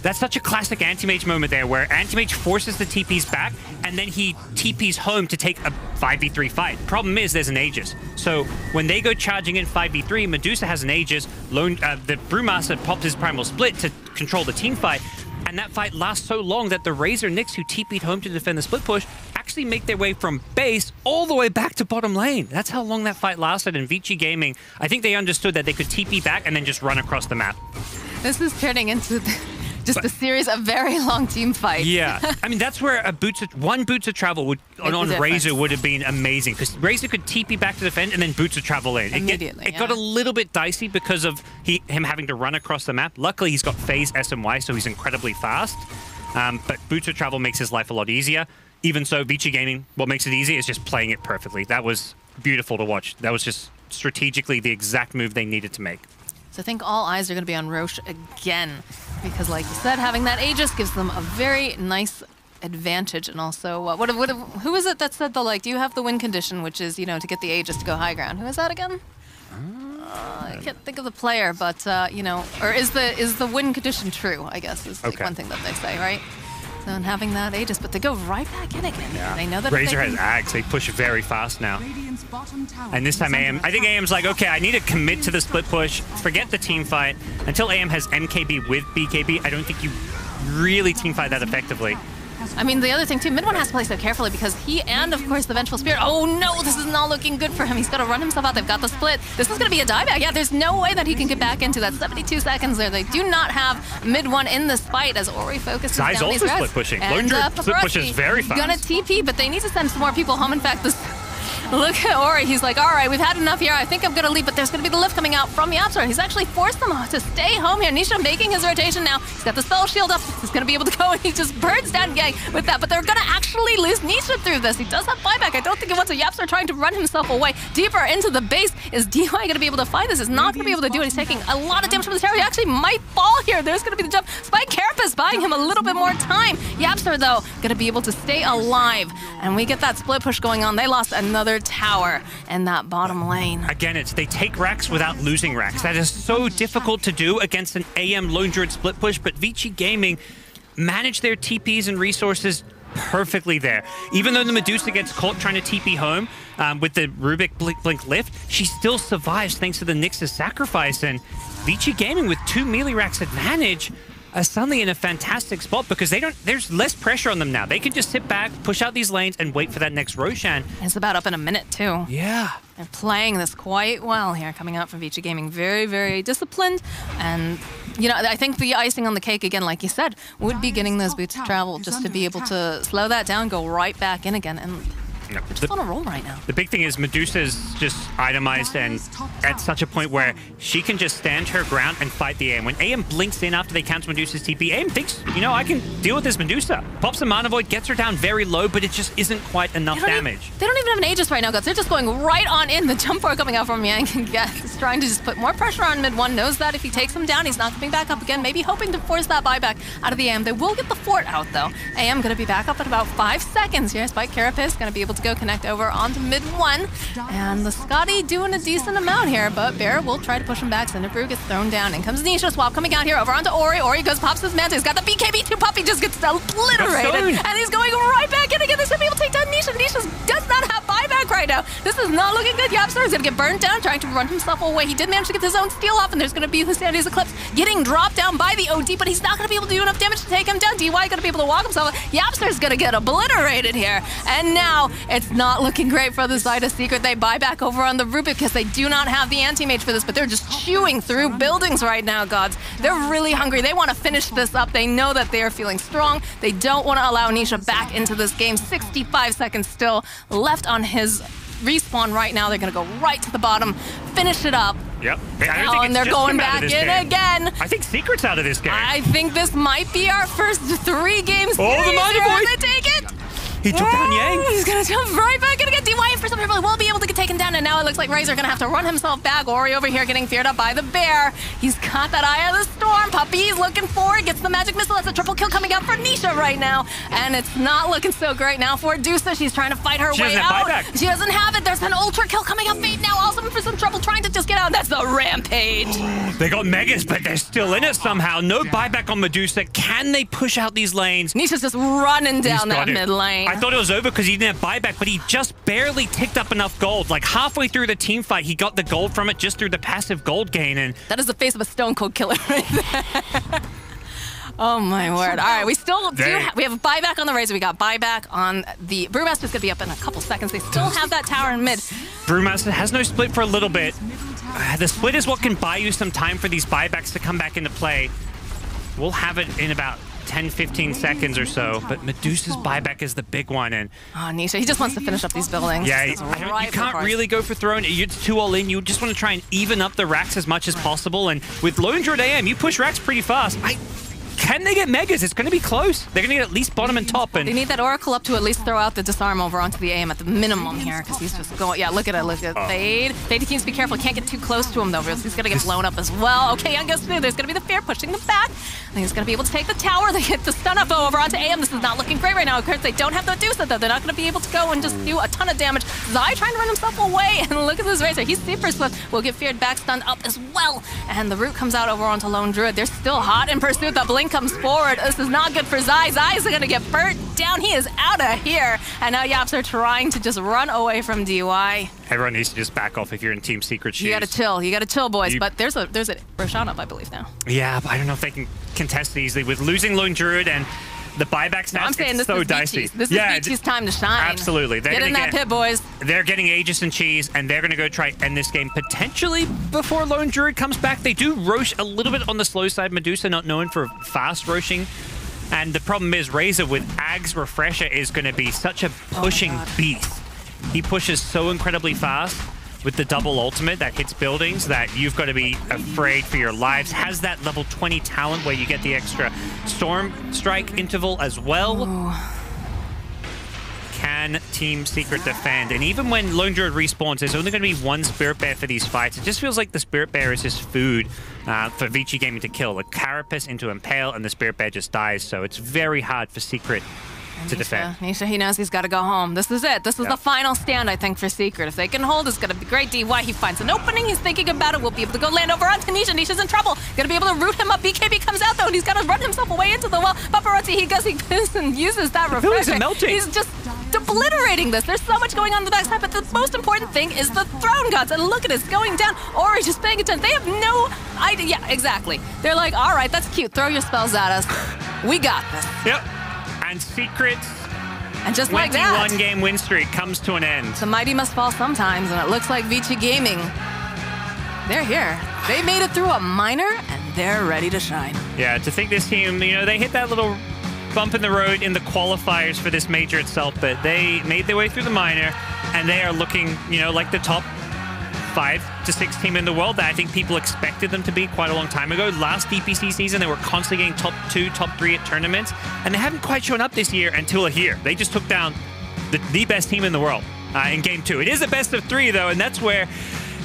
That's such a classic Anti-Mage moment there, where Anti-Mage forces the TPs back, and then he TPs home to take a 5v3 fight. Problem is, there's an Aegis. So when they go charging in 5v3, Medusa has an Aegis, the Brewmaster pops his Primal Split to control the team fight, and that fight lasts so long that the Razor Nyx, who TP'd home to defend the split push, actually make their way from base all the way back to bottom lane. That's how long that fight lasted, and Vici Gaming, I think they understood that they could TP back and then just run across the map. This is turning into just a series of very long team fights. Yeah, I mean, that's where one Boots of Travel would, on Razor would have been amazing, because Razor could TP back to defend and then Boots of Travel in. Immediately, it got a little bit dicey because of him having to run across the map. Luckily, he's got phase S and Y, so he's incredibly fast. But Boots of Travel makes his life a lot easier. Even so, Vici Gaming, what makes it easy is just playing it perfectly. That was beautiful to watch. That was just strategically the exact move they needed to make. So I think all eyes are going to be on Roche again, because like you said, having that Aegis gives them a very nice advantage. And also, who is it that said do you have the win condition, which is, to get the Aegis to go high ground? Who is that again? I can't think of the player, but, or is the win condition true, I guess, is like one thing that they say, right? So, and having that Aegis, but they go right back in again. Yeah. They know that Razor has Ags. They push very fast now. And this time AM, I think AM's like, okay, I need to commit to the split push, forget the team fight. Until AM has MKB with BKB, I don't think you really team fight that effectively. I mean, the other thing, too, Mid One has to play so carefully because he and, of course, the Vengeful Spirit. Oh, no, this is not looking good for him. He's got to run himself out. They've got the split. This is going to be a dieback. Yeah, there's no way that he can get back into that. 72 seconds there. They do not have Mid One in this fight as Ori focuses Zai's down these also reds. split pushing. And split pushes very fast. Gonna TP, but they need to send some more people home. In fact, this... Look at Ori. He's like, all right, we've had enough here. I think I'm going to leave, but there's going to be the lift coming out from the Yapstar. He's actually forced them to stay home here. Nisha making his rotation now. He's got the spell shield up. He's going to be able to go, and he just burns down Gang with that. But they're going to actually lose Nisha through this. He does have buyback. I don't think he wants a Yapstar trying to run himself away. Deeper into the base. Is DY going to be able to find this? Is not going to be able to do it. He's taking a lot of damage from the tower. He actually might fall here. There's going to be the jump. Spike Carapace buying him a little bit more time. Yapstar, though, going to be able to stay alive. And we get that split push going on. They lost another tower in that bottom lane. Again, they take racks without losing racks. That is so difficult to do against an AM Lone Druid split push, but Vici Gaming manage their TPs and resources perfectly there. Even though the Medusa gets caught trying to TP home with the Rubik Blink lift, she still survives thanks to the Nyx's sacrifice, and Vici Gaming with 2 melee racks advantage are suddenly in a fantastic spot because there's less pressure on them now. They can just sit back, push out these lanes, and wait for that next Roshan. It's about up in a minute, too. Yeah. They're playing this quite well here, coming out from Vici Gaming. Very, very disciplined. And, I think the icing on the cake, again, like you said, would be getting those boots of travel just to be able to slow that down, go right back in again. And they're just on a roll right now. The big thing is Medusa's just itemized and at such a point where she can just stand her ground and fight the AM. When AM blinks in after they counter Medusa's TP, AM thinks, I can deal with this Medusa. Pops a Mana Void, gets her down very low, but it just isn't quite enough damage. They don't even have an Aegis right now, guys. They're just going right on in. The jump bar coming out from Yang and Geth is trying to just put more pressure on Mid One. Knows that if he takes him down, he's not coming back up again. Maybe hoping to force that buyback out of the AM. They will get the fort out, though. AM going to be back up at about 5 seconds here. Spike Carapace going to be able to go connect over onto Mid One. And the Scotty doing a decent amount here, but Bear will try to push him back. Cinderbrew gets thrown down. In comes Nisha Swap coming out here over onto Ori. Ori goes, pops his mantle. He's got the BKB2 Puppy, just gets obliterated. And he's going right back in again. They're going to be able to take down Nisha. Nisha does not have buyback back right now. This is not looking good. Yapster is going to get burned down, trying to run himself away. He did manage to get his own steal off, and there's going to be the Sandy's Eclipse getting dropped down by the OD, but he's not going to be able to do enough damage to take him down. DY going to be able to walk himself. Yapster's going to get obliterated here. And now it's not looking great for the side of Secret. They buy back over on the Rubik because they do not have the anti-mage for this, but they're just chewing through buildings right now, gods. They're really hungry. They want to finish this up. They know that they are feeling strong. They don't want to allow Nisha back into this game. 65 seconds still left on his respawn right now. They're going to go right to the bottom, finish it up. Yep. And they're going back in again. I think Secret's out of this game. I think this might be our first 3 games. Oh, the mighty boy! They take it. He took down Yang. He's gonna jump right back in again. DY for some reason will be able to get taken down, and now it looks like Razor gonna have to run himself back. Ori over here getting feared up by the bear. He's got that Eye of the Storm. Puppy's looking for it. Gets the magic missile. That's a triple kill coming out for Nisha right now, and it's not looking so great now for Dusa. She's trying to fight her way out. She doesn't have it. There's an ultra kill coming up. Fate now also for some trouble trying to just get out. That's the rampage. They got Megas, but they're still in it somehow. No buyback on Medusa. Can they push out these lanes? Nisha's just running down that mid lane. I thought it was over because he didn't have buyback, but he just barely ticked up enough gold. Like halfway through the team fight, he got the gold from it just through the passive gold gain. And that is the face of a Stone Cold Killer right there. Oh my word. All right, we still we have a buyback on the Razor. We got buyback on the Brewmaster's going to be up in a couple seconds. They still have that tower in mid. Brewmaster has no split for a little bit. The split is what can buy you some time for these buybacks to come back into play. We'll have it in about 10-15 seconds or so, but Medusa's buyback is the big one. And Nisha, he just wants to finish up these buildings. Yeah, you can't really go for throwing. You're too all in. You just want to try and even up the racks as much as possible. And with Lone Druid AM, you push racks pretty fast. Can they get Megas? It's going to be close. They're going to get at least bottom and top. And they need that Oracle up to at least throw out the disarm over onto the AM at the minimum here, because he's just going. Yeah, look at it. Look at Fade. Fade keeps to be careful. Can't get too close to him though, because he's going to get blown up as well. Okay, Young goes through. There's going to be the fear pushing them back. I think he's going to be able to take the tower. They get the stun up over onto AM. This is not looking great right now. Of course, they don't have the Medusa though. They're not going to be able to go and just do a ton of damage. Zai trying to run himself away, and look at this Razor. He's super swift. Will get feared back, stunned up as well. And the root comes out over onto Lone Druid. They're still hot in pursuit. The blink comes forward. This is not good for Zai. Zai's going to get burnt down. He is out of here. And now Yaps are trying to just run away from DY. Everyone needs to just back off if you're in Team Secret shoes. You got to chill. You got to chill, boys. But there's a Roshan up, I believe, now. Yeah, but I don't know if they can contest it easily. With losing Lone Druid and the buybacks now, it's so dicey. This is Vici's time to shine. Absolutely. Get in that pit, boys. They're getting Aegis and Cheese, and they're going to go try and end this game potentially before Lone Druid comes back. They do Rosh a little bit on the slow side. Medusa not known for fast Roshing. And the problem is Razor with Ag's Refresher is going to be such a pushing beast. He pushes so incredibly fast with the double ultimate that hits buildings that you've got to be afraid for your lives. Has that level 20 talent where you get the extra Storm Strike interval as well. Ooh. Can Team Secret defend? And even when Lone Druid respawns, there's only going to be one Spirit Bear for these fights. It just feels like the Spirit Bear is just food for Vici Gaming to kill. A Carapace into Impale, and the Spirit Bear just dies. So it's very hard for Secret to defend. Nisha, he knows he's got to go home. This is it. This is the final stand, I think, for Secret. If they can hold, it's going to be great. DY, he finds an opening. He's thinking about it. We'll be able to go land over onto Nisha. Nisha's in trouble. Going to be able to root him up. BKB comes out, though, and he's got to run himself away into the wall. Paparazzi, he goes and uses that refresher. He's just obliterating this. There's so much going on the backside, but the most important thing is the Throne Gods. And look at it, it's going down. Ori just paying attention. They have no idea. Yeah, exactly. They're like, all right, that's cute. Throw your spells at us. We got this. Yep. And Secret, and just like that, 21-game win streak comes to an end. The mighty must fall sometimes, and it looks like Vici Gaming, they're here. They made it through a minor, and they're ready to shine. Yeah, to think this team, you know, they hit that little bump in the road in the qualifiers for this major itself, but they made their way through the minor, and they are looking, you know, like the top 5 to 6 team in the world that I think people expected them to be quite a long time ago. Last DPC season, they were constantly getting top 2, top 3 at tournaments, and they haven't quite shown up this year until here. They just took down the best team in the world in Game 2. It is a best of 3, though, and that's where,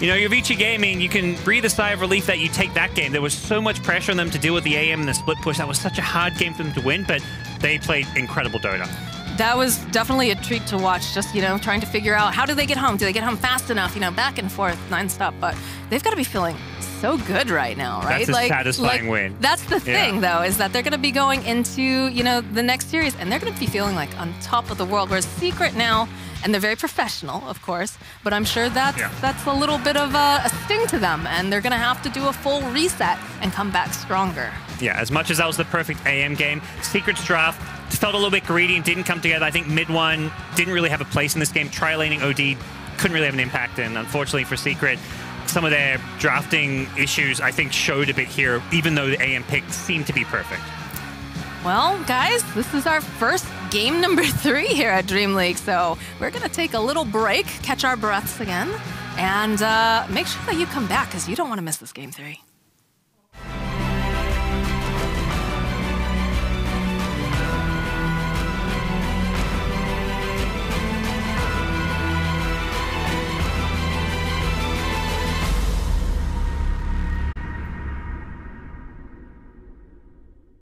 you know, your Vici Gaming, you can breathe a sigh of relief that you take that game. There was so much pressure on them to deal with the AM and the split push. That was such a hard game for them to win, but they played incredible Dota. That was definitely a treat to watch, just, you know, trying to figure out how do they get home? Do they get home fast enough? You know, back and forth, nonstop. But they've got to be feeling so good right now, right? That's a satisfying win. That's the thing, though, is that they're going to be going into, the next series, and they're going to be feeling like on top of the world. Whereas Secret now, and they're very professional, of course, but I'm sure that's a little bit of a sting to them, and they're going to have to do a full reset and come back stronger. Yeah, as much as that was the perfect AM game, Secret's draft felt a little bit greedy and didn't come together. I think mid one didn't really have a place in this game. Tri-laning OD couldn't really have an impact, and unfortunately for Secret, some of their drafting issues, I think, showed a bit here, even though the AM pick seemed to be perfect. Well, guys, this is our first game number 3 here at DreamLeague, so we're going to take a little break, catch our breaths again, and make sure that you come back, because you don't want to miss this game 3.